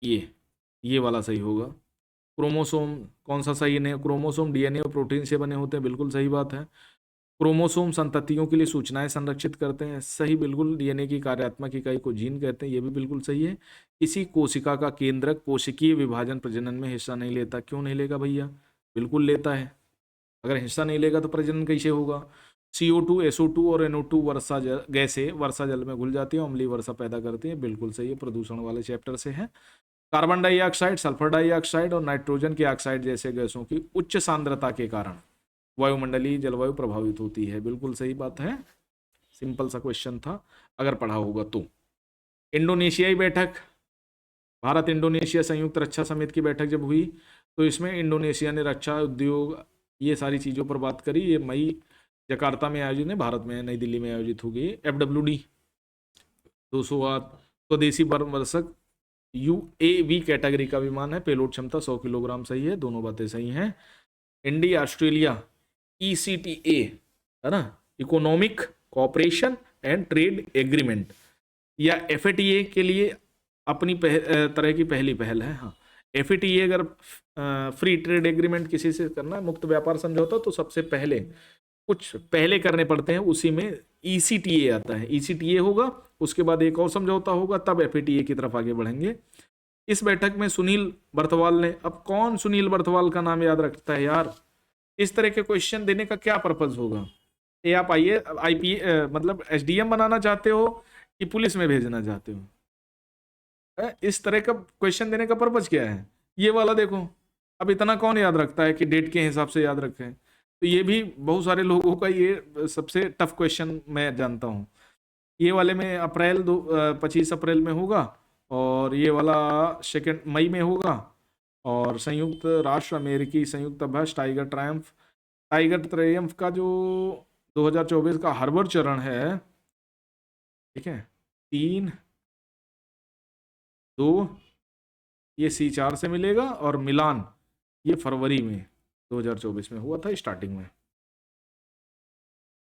ये वाला सही होगा। क्रोमोसोम कौन सा सही नहीं? क्रोमोसोम डीएनए और प्रोटीन से बने होते हैं, बिल्कुल सही बात है। क्रोमोसोम संततियों के लिए सूचनाएं संरक्षित करते हैं, सही बिल्कुल। डीएनए की कार्यात्मक इकाई को जीन कहते हैं, ये भी बिल्कुल सही है। किसी कोशिका का केंद्रक कोशिकीय विभाजन प्रजनन में हिस्सा नहीं लेता, क्यों नहीं लेगा भैया? बिल्कुल लेता है। अगर हिस्सा नहीं लेगा तो प्रजनन कैसे होगा? CO2, SO2 और NO2 वर्षा जल गैसें वर्षा जल में घुल जाती है, अम्लीय वर्षा पैदा करती है, बिल्कुल सही है। प्रदूषण वाले चैप्टर से है। कार्बन डाइऑक्साइड, सल्फर डाइऑक्साइड और नाइट्रोजन के ऑक्साइड जैसे गैसों की उच्च सांद्रता के कारण वायुमंडलीय जलवायु प्रभावित होती है, बिल्कुल सही बात है। सिंपल सा क्वेश्चन था, अगर पढ़ा होगा तो। इंडोनेशियाई बैठक, भारत इंडोनेशिया संयुक्त रक्षा समिति की बैठक जब हुई तो इसमें इंडोनेशिया ने रक्षा उद्योग ये सारी चीज़ों पर बात करी। ये मई जकार्ता में आयोजित है, भारत में नई दिल्ली में आयोजित होगी। FWD 208 स्वदेशी बर्मवर्षक UAV कैटेगरी का विमान है, पेलोड क्षमता 100 किलोग्राम, सही है, दोनों बातें सही हैं। इंडिया ऑस्ट्रेलिया ECTA है ना, economic cooperation and trade agreement, या FATA के लिए अपनी तरह की पहली पहल है। हाँ, FATA अगर फ्री ट्रेड एग्रीमेंट किसी से करना है, मुक्त व्यापार समझौता, तो सबसे पहले कुछ पहले करने पड़ते हैं, उसी में ECTA आता है। ECTA होगा, उसके बाद एक और समझौता होगा, तब FATA की तरफ आगे बढ़ेंगे। इस बैठक में सुनील बर्थवाल ने, अब कौन सुनील बर्थवाल का नाम याद रखता है यार? इस तरह के क्वेश्चन देने का क्या पर्पज होगा? ये आप IP मतलब SDM बनाना चाहते हो कि पुलिस में भेजना चाहते हो? इस तरह का क्वेश्चन देने का पर्पज क्या है? ये वाला देखो, अब इतना कौन याद रखता है कि डेट के हिसाब से याद रखें? तो ये भी बहुत सारे लोगों का ये सबसे टफ क्वेश्चन मैं जानता हूँ। ये वाले में 25 अप्रैल में होगा, और ये वाला 2 मई में होगा। और संयुक्त राष्ट्र अमेरिकी संयुक्त अभ्यास टाइगर ट्रायम्फ का जो 2024 का हार्बर चरण है, ठीक है, 3, 2, ये C4 से मिलेगा, और मिलान ये फरवरी में 2024 में हुआ था, स्टार्टिंग में।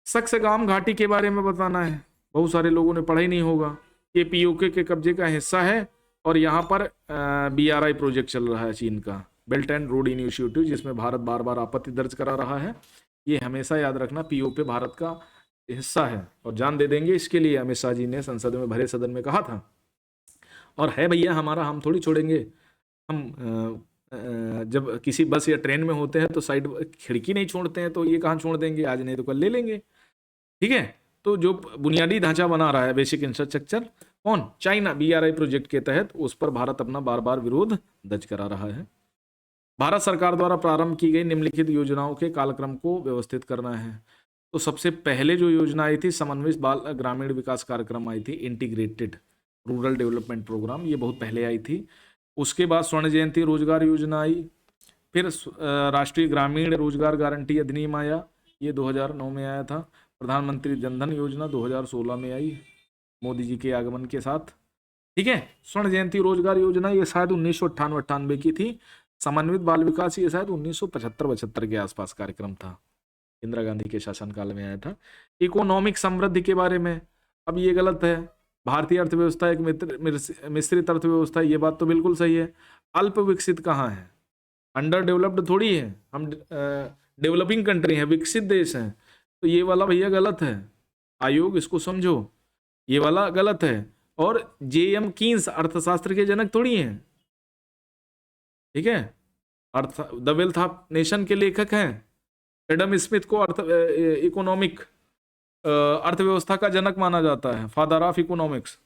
सक्सेगाम घाटी के बारे में बताना है, बहुत सारे लोगों ने पढ़ा ही नहीं होगा। ये POK के कब्जे का हिस्सा है, और यहाँ पर BRI प्रोजेक्ट चल रहा है चीन का, बेल्ट एंड रोड इनिशिएटिव, जिसमें भारत बार बार आपत्ति दर्ज करा रहा है। ये हमेशा याद रखना, POK भारत का हिस्सा है, और जान दे देंगे इसके लिए, अमित शाह जी ने संसद में, भरे सदन में कहा था। और है भैया हमारा, हम थोड़ी छोड़ेंगे। हम जब किसी बस या ट्रेन में होते हैं तो साइड खिड़की नहीं छोड़ते हैं, तो ये कहाँ छोड़ देंगे? आज नहीं तो कल ले लेंगे, ठीक है। तो जो बुनियादी ढांचा बना रहा है, बेसिक इंफ्रास्ट्रक्चर, कौन? चाइना, BRI प्रोजेक्ट के तहत, उस पर भारत अपना बार बार विरोध दर्ज करा रहा है। भारत सरकार द्वारा प्रारंभ की गई निम्नलिखित योजनाओं के कालक्रम को व्यवस्थित करना है। तो सबसे पहले जो योजना आई थी, समन्वित बाल ग्रामीण विकास कार्यक्रम आई थी, इंटीग्रेटेड रूरल डेवलपमेंट प्रोग्राम, ये बहुत पहले आई थी। उसके बाद स्वर्ण जयंती रोजगार योजना आई, फिर राष्ट्रीय ग्रामीण रोजगार गारंटी अधिनियम आया, ये 2009 में आया था। प्रधानमंत्री जनधन योजना 2016 में आई, मोदी जी के आगमन के साथ, ठीक है। स्वर्ण जयंती रोजगार योजना ये शायद 1998 की थी। समन्वित बाल विकास ये शायद 1975 के आसपास कार्यक्रम था, इंदिरा गांधी के शासनकाल में आया था। इकोनॉमिक समृद्धि के बारे में, अब ये गलत है। भारतीय अर्थव्यवस्था एक मिश्रित अर्थव्यवस्था, ये बात तो बिल्कुल सही है। अल्प विकसित कहाँ है? अंडर डेवलप्ड थोड़ी है, हम डेवलपिंग कंट्री है, विकसित देश है। तो ये वाला भैया गलत है, आयोग इसको समझो, ये वाला गलत है। और JM कीन्स अर्थशास्त्र के जनक थोड़ी हैं, ठीक है। द वेल्थ ऑफ नेशन के लेखक हैं। एडम स्मिथ को इकोनॉमिक अर्थव्यवस्था का जनक माना जाता है, फादर ऑफ इकोनॉमिक्स,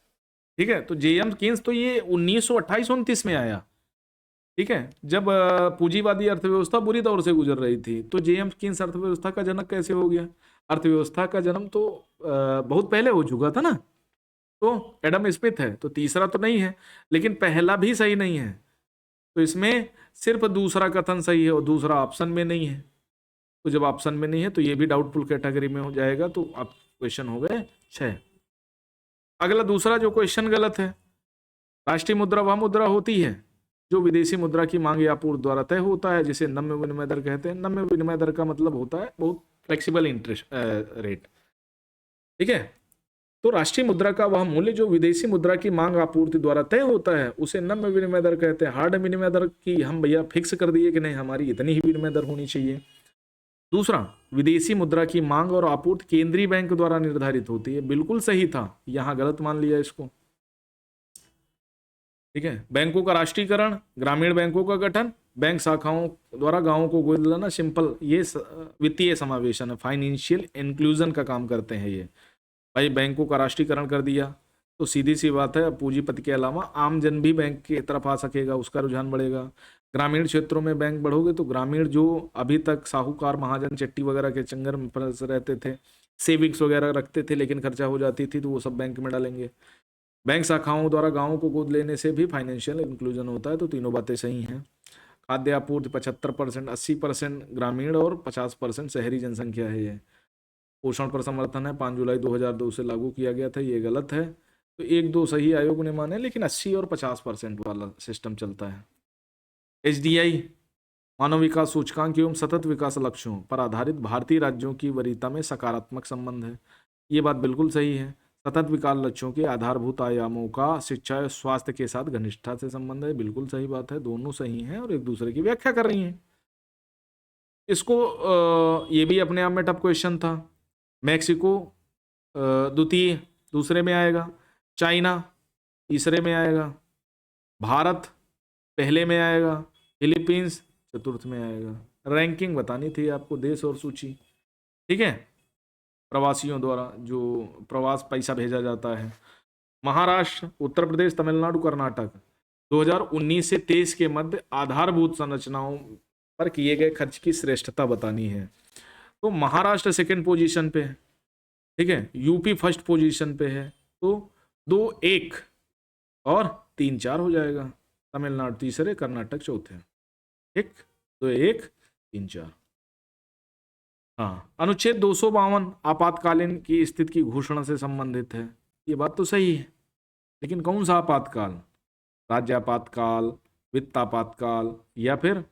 ठीक है। तो JM कीन्स तो ये 1928-29 में आया, ठीक है, जब पूंजीवादी अर्थव्यवस्था बुरी दौर से गुजर रही थी। तो JM कीन्स अर्थव्यवस्था का जनक कैसे हो गया? अर्थव्यवस्था का जन्म तो बहुत पहले हो चुका था ना। तो एडम स्मिथ है, तो तीसरा तो नहीं है, लेकिन पहला भी सही नहीं है। तो इसमें सिर्फ दूसरा कथन सही है, और दूसरा ऑप्शन में नहीं है। तो जब ऑप्शन में नहीं है तो ये भी डाउटफुल कैटेगरी में हो जाएगा। तो अब क्वेश्चन हो गए 6। अगला दूसरा जो क्वेश्चन गलत है। राष्ट्रीय मुद्रा वह मुद्रा होती है जो विदेशी मुद्रा की मांग या आपूर्ति द्वारा तय होता है, जिसे नम्य विनिमय दर कहते हैं। नम्य विनिमय दर का मतलब होता है बहुत फ्लेक्सिबल इंटरेस्ट रेट, ठीक है। तो राष्ट्रीय मुद्रा का वह मूल्य जो विदेशी मुद्रा की मांग आपूर्ति द्वारा तय होता है उसे नम्य विनिमय दर कहते हैं। हार्ड विनिमय दर की हम भैया फिक्स कर दिए कि नहीं हमारी इतनी ही विनिमय दर होनी चाहिए। दूसरा, विदेशी मुद्रा की मांग और आपूर्ति केंद्रीय बैंक द्वारा निर्धारित होती है। बिल्कुल सही था, यहां गलत मान लिया इसको। ठीक है, बैंकों का राष्ट्रीयकरण, ग्रामीण बैंकों का गठन, बैंक शाखाओं द्वारा गांवों को गोद लेना, सिंपल, ये वित्तीय समावेशन है, फाइनेंशियल इंक्लूजन का काम करते हैं ये। भाई बैंकों का राष्ट्रीयकरण कर दिया तो सीधी सी बात है पूंजीपति के अलावा आम जन भी बैंक की तरफ आ सकेगा, उसका रुझान बढ़ेगा। ग्रामीण क्षेत्रों में बैंक बढ़ोगे तो ग्रामीण जो अभी तक साहूकार महाजन चिट्ठी वगैरह के चंगर में फंस रहते थे, सेविंग्स वगैरह रखते थे लेकिन खर्चा हो जाती थी, तो वो सब बैंक में डालेंगे। बैंक शाखाओं द्वारा गांवों को गोद लेने से भी फाइनेंशियल इंक्लूजन होता है। तो तीनों बातें सही हैं। खाद्य आपूर्ति 75%, 80% ग्रामीण और 50% शहरी जनसंख्या है ये। पोषण पर समर्थन है, 5 जुलाई 2002 से लागू किया गया था, ये गलत है। तो 1-2 सही आयोग ने माने, लेकिन 80 और 50% वाला सिस्टम चलता है। HDI मानव विकास सूचकांक एवं सतत विकास लक्ष्यों पर आधारित भारतीय राज्यों की वरीयता में सकारात्मक संबंध है। ये बात बिल्कुल सही है। सतत विकास लक्ष्यों के आधारभूत आयामों का शिक्षा और स्वास्थ्य के साथ घनिष्ठता से संबंध है। बिल्कुल सही बात है, दोनों सही हैं और एक दूसरे की व्याख्या कर रही हैं। इसको ये भी अपने आप में टफ क्वेश्चन था। मैक्सिको द्वितीय दूसरे में आएगा, चाइना तीसरे में आएगा, भारत पहले में आएगा, फिलीपींस चतुर्थ में आएगा। रैंकिंग बतानी थी आपको, देश और सूची। ठीक है, प्रवासियों द्वारा जो प्रवास पैसा भेजा जाता है। महाराष्ट्र, उत्तर प्रदेश, तमिलनाडु, कर्नाटक 2019 से 23 के मध्य आधारभूत संरचनाओं पर किए गए खर्च की श्रेष्ठता बतानी है। तो महाराष्ट्र सेकंड पोजीशन पे है, ठीक है, यूपी फर्स्ट पोजीशन पे है, तो 2-1 और 3-4 हो जाएगा। तमिलनाडु तीसरे, कर्नाटक चौथे। ठीक, 2-1, 3-4। हाँ, अनुच्छेद 252 आपातकालीन की स्थिति की घोषणा से संबंधित है। ये बात तो सही है, लेकिन कौन सा आपातकाल? राज्य आपातकाल, वित्त आपातकाल, या फिर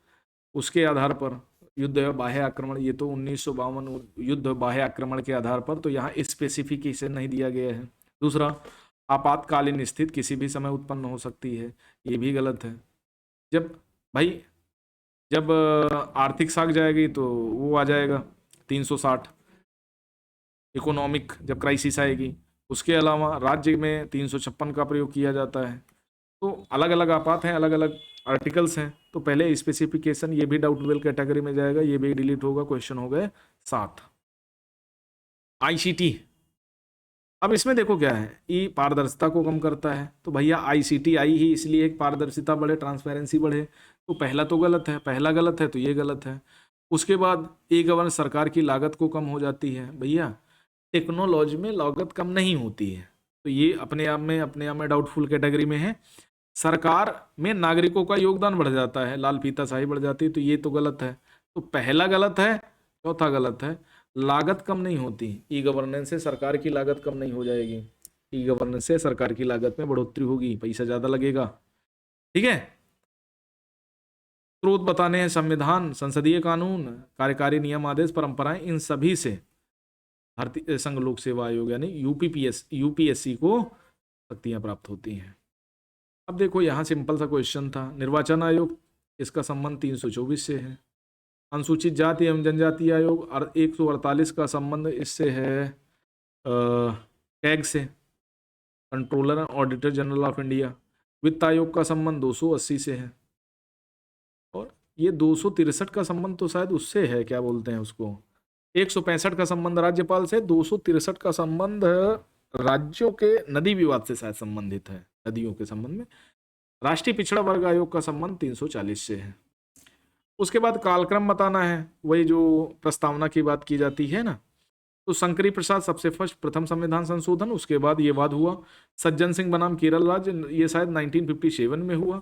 उसके आधार पर युद्ध या बाह्य आक्रमण? ये तो 1952 युद्ध बाह्य आक्रमण के आधार पर, तो यहाँ स्पेसिफिकेशन नहीं दिया गया है। दूसरा, आपातकालीन स्थिति किसी भी समय उत्पन्न हो सकती है, ये भी गलत है। जब आर्थिक साख जाएगी तो वो आ जाएगा 360, इकोनॉमिक जब क्राइसिस आएगी। उसके अलावा राज्य में 356 का प्रयोग किया जाता है। तो अलग अलग आपात हैं, अलग अलग आर्टिकल्स हैं। तो पहले स्पेसिफिकेशन, ये भी डाउटेबल कैटेगरी में जाएगा, ये भी डिलीट होगा। क्वेश्चन हो गए 7। ICT, अब इसमें देखो क्या है, ई पारदर्शिता को कम करता है। तो भैया ICT आई ही इसलिए पारदर्शिता बढ़े, ट्रांसपेरेंसी बढ़े। तो पहला तो गलत है, पहला गलत है तो ये गलत है। उसके बाद ई-गवर्नेंस, सरकार की लागत को कम हो जाती है। भैया टेक्नोलॉजी में लागत कम नहीं होती है, तो ये अपने आप में डाउटफुल कैटेगरी में है। सरकार में नागरिकों का योगदान बढ़ जाता है, लाल फीताशाही बढ़ जाती है, तो ये तो गलत है। तो पहला गलत है, चौथा गलत है। लागत कम नहीं होती, ई गवर्नेंस से सरकार की लागत कम नहीं हो जाएगी। ई गवर्नेंस से सरकार की लागत में बढ़ोतरी होगी, पैसा ज्यादा लगेगा। ठीक है, स्रोत बताने हैं संविधान, संसदीय कानून, कार्यकारी नियम, आदेश, परंपराएं। इन सभी से भारतीय संघ लोक सेवा आयोग यानी यूपीएससी को शक्तियां प्राप्त होती हैं। अब देखो यहाँ सिंपल सा क्वेश्चन था, निर्वाचन आयोग, इसका संबंध 324 से है। अनुसूचित जाति एवं जनजाति आयोग 148 का संबंध इससे है टैग से, controller and auditor general of India. वित्त आयोग का संबंध 280 से है, और ये 263 का संबंध तो शायद उससे है, क्या बोलते हैं उसको, 165 का संबंध राज्यपाल से, 263 का संबंध राज्यों के नदी विवाद से शायद संबंधित है, नदियों के संबंध में। राष्ट्रीय पिछड़ा वर्ग आयोग का संबंध 340 से है। उसके बाद कालक्रम बताना है, वही जो प्रस्तावना की बात की जाती है ना। तो शंकरी प्रसाद सबसे फर्स्ट, प्रथम संविधान संशोधन। उसके बाद ये वाद हुआ सज्जन सिंह बनाम केरल राज्य, ये शायद 1957 में हुआ।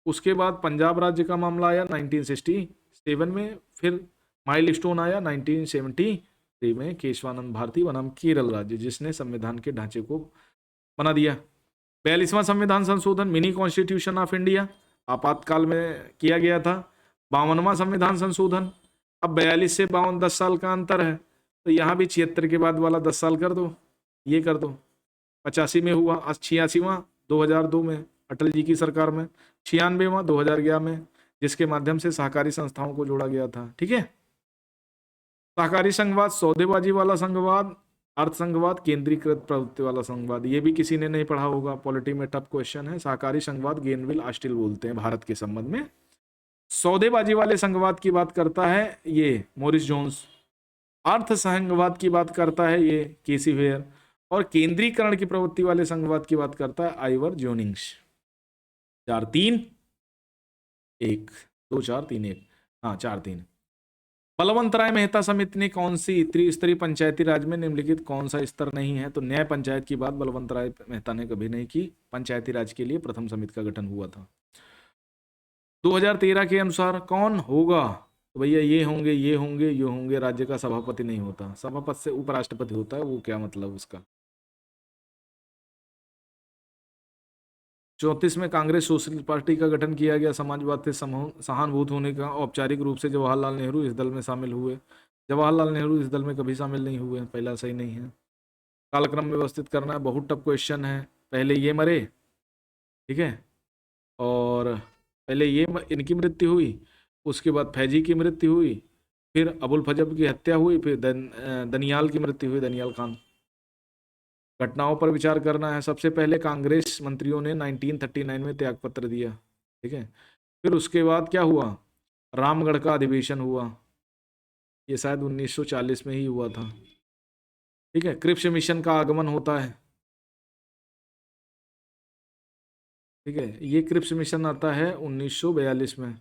उसके बाद पंजाब राज्य का मामला आया 1967 में। फिर माइलस्टोन आया 1973 में, केशवानंद भारती बनाम केरल राज्य, जिसने संविधान के ढांचे को बना दिया। 42वां संविधान संशोधन, मिनी कॉन्स्टिट्यूशन ऑफ इंडिया, आपातकाल में किया गया था। 52वां संविधान संशोधन, अब 42 से 52 10 साल का अंतर है, तो यहाँ भी 76 के बाद वाला 10 साल कर दो, ये कर दो। 85 में हुआ, 86वां 2002 में अटल जी की सरकार में, 96वां 2011 में, जिसके माध्यम से सहकारी संस्थाओं को जोड़ा गया था। ठीक है, सहकारी संघवाद, सौदेबाजी वाला संघवाद, अर्थ संघवाद, केंद्रीकृत प्रवृत्ति वाला संघवाद। ये भी किसी ने नहीं पढ़ा होगा, पॉलिटी में टफ क्वेश्चन है। सहकारी संघवाद गेनविल आस्टिल बोलते हैं भारत के संबंध में। सौदेबाजी वाले संघवाद की बात करता है ये मोरिस जोन्स। अर्थ संघवाद की बात करता है ये केसी वेयर। और केंद्रीकरण की प्रवृत्ति वाले संघवाद की बात करता है आइवर जोनिंग्स। 4-3-1, 2-4-3-1, हाँ 4-3। बलवंतराय मेहता समिति ने कौन सी त्रिस्तरीय पंचायती राज में निम्नलिखित कौन सा स्तर नहीं है? तो न्याय पंचायत की बात बलवंतराय मेहता ने कभी नहीं की। पंचायती राज के लिए प्रथम समिति का गठन हुआ था। 2013 के अनुसार कौन होगा? तो भैया ये होंगे, ये होंगे, ये होंगे। राज्य का सभापति नहीं होता, सभापति से उपराष्ट्रपति होता है। वो क्या मतलब उसका? 34 में कांग्रेस सोशलिस्ट पार्टी का गठन किया गया। समाजवाद से सहानुभूत होने का औपचारिक रूप से जवाहरलाल नेहरू इस दल में शामिल हुए। जवाहरलाल नेहरू इस दल में कभी शामिल नहीं हुए, पहला सही नहीं है। कालक्रम में व्यवस्थित करना है, बहुत टफ क्वेश्चन है। पहले ये मरे, ठीक है, और पहले ये इनकी मृत्यु हुई, उसके बाद फैजी की मृत्यु हुई, फिर अबुल फजल की हत्या हुई, फिर दनियाल की मृत्यु हुई, दनियाल खान। घटनाओं पर विचार करना है। सबसे पहले कांग्रेस मंत्रियों ने 1939 में त्यागपत्र दिया, ठीक है। फिर उसके बाद क्या हुआ? रामगढ़ का अधिवेशन हुआ, ये शायद 1940 में ही हुआ था, ठीक है। क्रिप्स मिशन का आगमन होता है, ठीक है, ये क्रिप्स मिशन आता है 1942 में।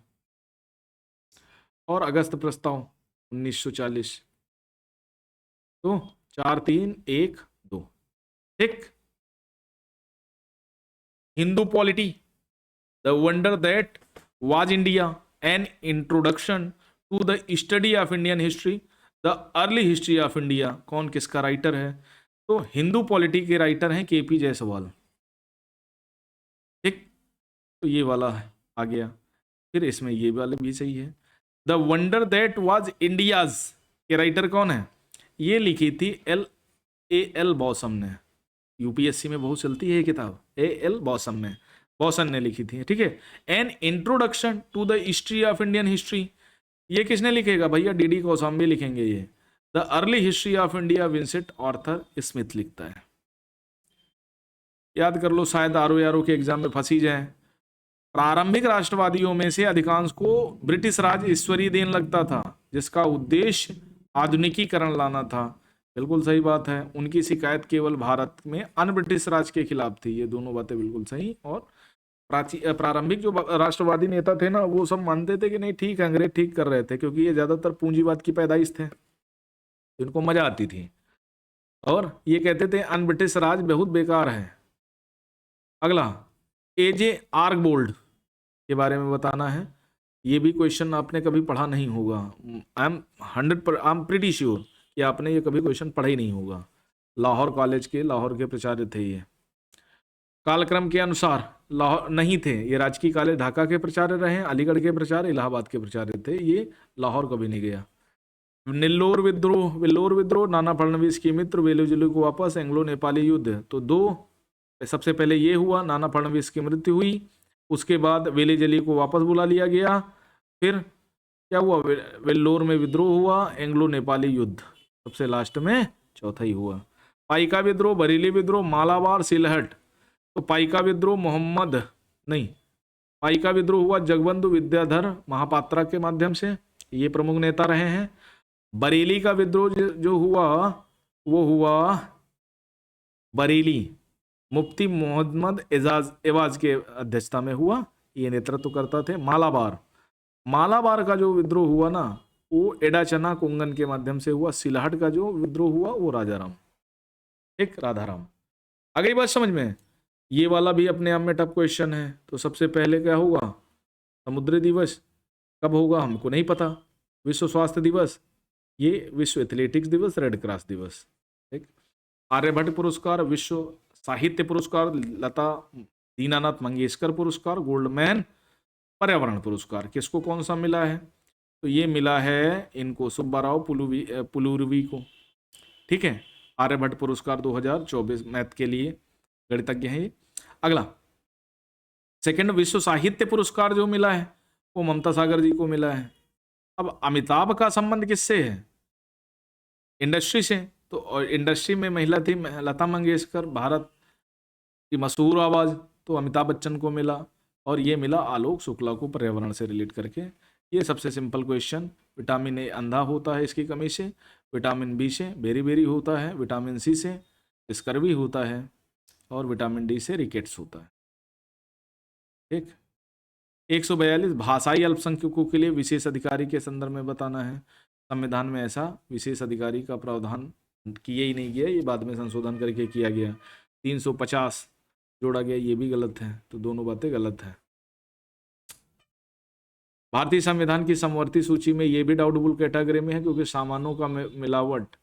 और अगस्त प्रस्ताव 1940। तो 4-3-1-2, ठीक। Hindu polity, the wonder that was India, an introduction to the study of Indian history, the early history of India. कौन किसका राइटर है? तो हिंदू पॉलिटी के राइटर हैं केपी जायसवाल, ठीक। तो ये वाला है आ गया। फिर इसमें ये वाले भी सही है। The wonder that was India's के राइटर कौन है? ये लिखी थी एल बॉसम ने। यूपीएससी में बहुत चलती है ये किताब, एल बॉसन ने लिखी थी, ठीक है। An introduction to the history of Indian history, ये किसने लिखेगा भैया? डीडी कौशाम्बी लिखेंगे ये। The early history of India Vincent Arthur Smith लिखता है। याद कर लो, शायद आरओ के एग्जाम में फंसी जाए। प्रारंभिक राष्ट्रवादियों में से अधिकांश को ब्रिटिश राज ईश्वरीय देन लगता था, जिसका उद्देश्य आधुनिकीकरण लाना था। बिल्कुल सही बात है। उनकी शिकायत केवल भारत में अन ब्रिटिश राज के खिलाफ थी। ये दोनों बातें बिल्कुल सही। और प्रारंभिक जो राष्ट्रवादी नेता थे ना, वो सब मानते थे कि नहीं ठीक है, अंग्रेज ठीक कर रहे थे, क्योंकि ये ज्यादातर पूंजीवाद की पैदाइश थे, इनको मजा आती थी। और ये कहते थे अन ब्रिटिश राज बहुत बेकार है। अगला, एजे आर्कबोल्ड के बारे में बताना है। ये भी क्वेश्चन आपने कभी पढ़ा नहीं होगा। आई एम प्रीटी श्योर कि आपने ये कभी क्वेश्चन पढ़ा ही नहीं होगा। लाहौर कॉलेज के, लाहौर के प्राचार्य थे ये। कालक्रम के अनुसार लाहौर नहीं थे ये, राजकीय कॉलेज ढाका के प्राचार्य रहे, अलीगढ़ के प्राचार्य, इलाहाबाद के प्राचार्य थे। ये लाहौर कभी नहीं गया। वेल्लोर विद्रोह, नाना फडणवीस की मित्र, वेलुजली को वापस, एंग्लो नेपाली युद्ध। तो दो, सबसे पहले ये हुआ, नाना फडणवीस की मृत्यु हुई, उसके बाद वेलेजली को वापस बुला लिया गया। फिर क्या हुआ? वेल्लोर में विद्रोह हुआ, एंग्लो नेपाली युद्ध सबसे लास्ट में चौथा ही हुआ। पाइका विद्रोह, बरेली विद्रोह, मालाबार, सिलहट। तो पाइका विद्रोह पाइका विद्रोह हुआ जगबंधु विद्याधर महापात्रा के माध्यम से, ये प्रमुख नेता रहे हैं। बरेली का विद्रोह जो हुआ वो हुआ बरेली मुफ्ती मोहम्मद एवाज के अध्यक्षता में हुआ, ये नेतृत्व करता थे। मालाबार का जो विद्रोह हुआ ना, वो एडाचना कुंगन के माध्यम से हुआ। सिलहट का जो विद्रोह हुआ वो राजाराम, एक राधाराम। आ गई बात समझ में? ये वाला भी अपने आप में टफ क्वेश्चन है। तो सबसे पहले क्या होगा? समुद्री दिवस कब होगा हमको नहीं पता। विश्व स्वास्थ्य दिवस, ये विश्व एथलेटिक्स दिवस, रेड क्रॉस दिवस, ठीक। आर्यभट्ट पुरस्कार, विश्व साहित्य पुरस्कार, लता दीनानाथ मंगेशकर पुरस्कार, गोल्डमैन पर्यावरण पुरस्कार, किसको कौन सा मिला है? तो ये मिला है इनको सुब्बाराव पुलुरवी को, ठीक है। आर्यभट्ट पुरस्कार 2024 मैथ के लिए। गणितज्ञ हैं ये। अगला, सेकंड विश्व साहित्य पुरस्कार जो मिला है वो ममता सागर जी को मिला है। अब अमिताभ का संबंध किससे है? इंडस्ट्री से। तो और इंडस्ट्री में महिला थी लता मंगेशकर, भारत की मशहूर आवाज, तो अमिताभ बच्चन को मिला। और ये मिला आलोक शुक्ला को पर्यावरण से रिलेट करके। ये सबसे सिंपल क्वेश्चन। विटामिन ए अंधा होता है इसकी कमी से, विटामिन बी से बेरी बेरी होता है, विटामिन सी से स्कर्वी होता है, और विटामिन डी से रिकेट्स होता है। ठीक। 142 भाषाई अल्पसंख्यकों के लिए विशेष अधिकारी के संदर्भ में बताना है। संविधान में ऐसा विशेष अधिकारी का प्रावधान किया ही नहीं गया, ये बाद में संशोधन करके किया गया। 350 जोड़ा गया, ये भी गलत है, तो दोनों बातें गलत है। भारतीय संविधान की समवर्ती सूची में ये भी डाउटफुल कैटेगरी में है, क्योंकि सामानों का मिलावट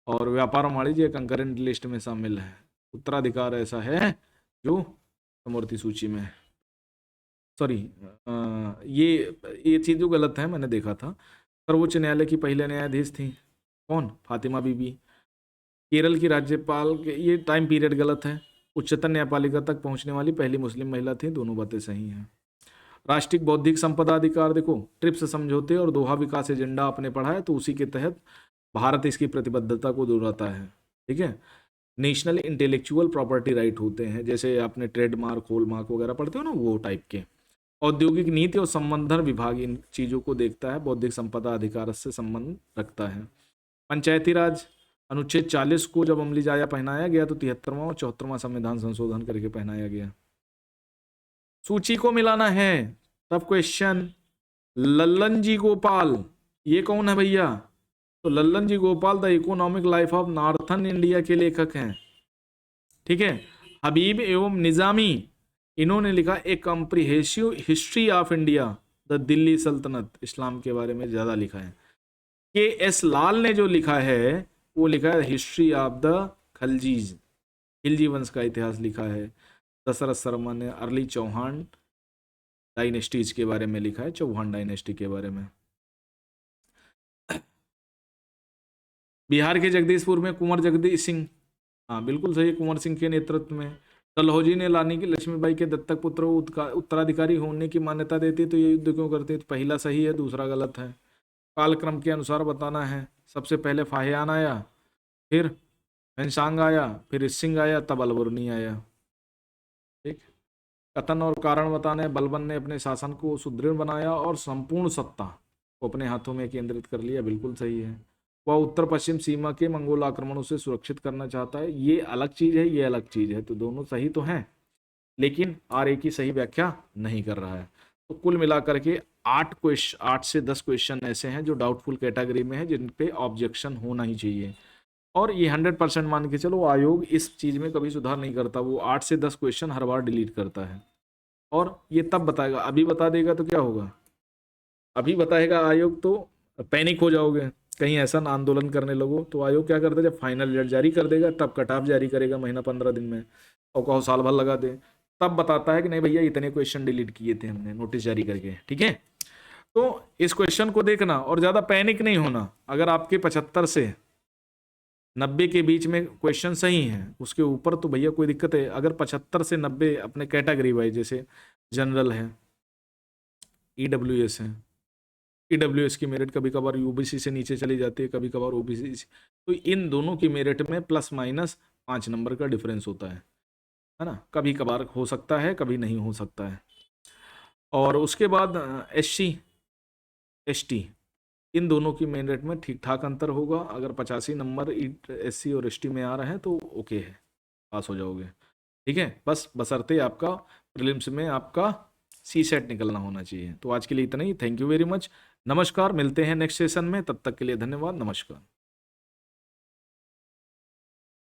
और व्यापार वाणिज्य कंकरेंट लिस्ट में शामिल है। उत्तराधिकार ऐसा है जो समवर्ती सूची में है। सॉरी, ये चीज़ जो गलत है, मैंने देखा था। सर्वोच्च न्यायालय की पहले न्यायाधीश थी कौन? फातिमा बीबी। केरल की राज्यपाल के, ये टाइम पीरियड गलत है। उच्चतम न्यायपालिका तक पहुंचने वाली पहली मुस्लिम महिला थी। दोनों बातें सही हैं। राष्ट्रीय बौद्धिक संपदा अधिकार, देखो ट्रिप्स समझौते और दोहा विकास एजेंडा आपने पढ़ा है, तो उसी के तहत भारत इसकी प्रतिबद्धता को दोहराता है। ठीक है। नेशनल इंटेलेक्चुअल प्रॉपर्टी राइट होते हैं, जैसे आपने ट्रेडमार्क, हॉलमार्क वगैरह पढ़ते हो ना, वो टाइप के। औद्योगिक नीति और संबंधन विभाग इन चीज़ों को देखता है, बौद्धिक संपदा अधिकार से संबंध रखता है। पंचायती राज अनुच्छेद 40 को जब अमली जाया पहनाया गया, तो 73वां और 74वां संविधान संशोधन करके पहनाया गया। सूची को मिलाना है। तब क्वेश्चन, लल्लन जी गोपाल, ये कौन है भैया? तो Lallan ji Gopal the economic life of northern India के लेखक हैं। ठीक है। हबीब एवं निजामी, इन्होंने लिखा a comprehensive history of India the Delhi Sultanat, Islam के बारे में ज्यादा लिखा है। के एस लाल ने जो लिखा है वो लिखा है हिस्ट्री ऑफ द खलजीज, खिलजी वंश का इतिहास लिखा है। दशरथ शर्मा ने अर्ली चौहान डायनेस्टीज के बारे में लिखा है, चौहान डायनेस्टी के बारे में। बिहार के जगदीशपुर में कुंवर जगदीश सिंह, हाँ बिल्कुल सही, कुंवर सिंह के नेतृत्व में। डलहौजी ने रानी की लक्ष्मीबाई के दत्तक पुत्र उत्तराधिकारी होने की मान्यता देती, तो ये युद्ध क्यों करते? तो पहला सही है, दूसरा गलत है। कालक्रम के अनुसार बताना है। सबसे पहले फाहियान आया, फिर घनसांग आया, फिर सिंह आया, तब अलबरुनी आया। ठीक। कथन और कारण बताने, बलबन ने अपने शासन को सुदृढ़ बनाया और संपूर्ण सत्ता को अपने हाथों में केंद्रित कर लिया, बिल्कुल सही है। वह उत्तर पश्चिम सीमा के मंगोल आक्रमणों से सुरक्षित करना चाहता है, ये अलग चीज है, ये अलग चीज है, तो दोनों सही तो हैं, लेकिन आर की सही व्याख्या नहीं कर रहा है। तो कुल मिलाकर के 8 से 10 क्वेश्चन ऐसे हैं जो डाउटफुल कैटेगरी में है, जिन पे ऑब्जेक्शन होना ही चाहिए। और ये 100% मान के चलो, आयोग इस चीज में कभी सुधार नहीं करता, वो 8 से 10 क्वेश्चन हर बार डिलीट करता है। और ये तब बताएगा, अभी बता देगा तो क्या होगा? अभी बताएगा आयोग तो पैनिक हो जाओगे, कहीं ऐसा ना आंदोलन करने लगो। तो आयोग क्या करता है, जब फाइनल रिजल्ट जारी कर देगा तब कट ऑफ जारी करेगा महीना 15 दिन में, और कहो साल भर लगा दे, तब बताता है कि नहीं भैया इतने क्वेश्चन डिलीट किए थे हमने नोटिस जारी करके। ठीक है। तो इस क्वेश्चन को देखना और ज्यादा पैनिक नहीं होना। अगर आपके 75 से 90 के बीच में क्वेश्चन सही हैं, उसके ऊपर तो भैया कोई दिक्कत है। अगर 75 से 90 अपने कैटेगरी वाइज, जैसे जनरल है, ईडब्ल्यूएस है, ईडब्ल्यूएस की मेरिट कभी कभार यूबीसी से नीचे चली जाती है, कभी कभार ओबीसी से, तो इन दोनों की मेरिट में प्लस माइनस 5 नंबर का डिफरेंस होता है ना। कभी कभार हो सकता है, कभी नहीं हो सकता है। और उसके बाद एससी एसटी, इन दोनों की मेरिट में ठीक ठाक अंतर होगा। अगर 85 नंबर एससी और एसटी में आ रहे हैं तो ओके है, पास हो जाओगे। ठीक है। बस बशर्ते आपका प्रीलिम्स में आपका सी सेट निकलना होना चाहिए। तो आज के लिए इतना ही। Thank you very much. नमस्कार, मिलते हैं नेक्स्ट सेशन में, तब तक के लिए धन्यवाद। नमस्कार।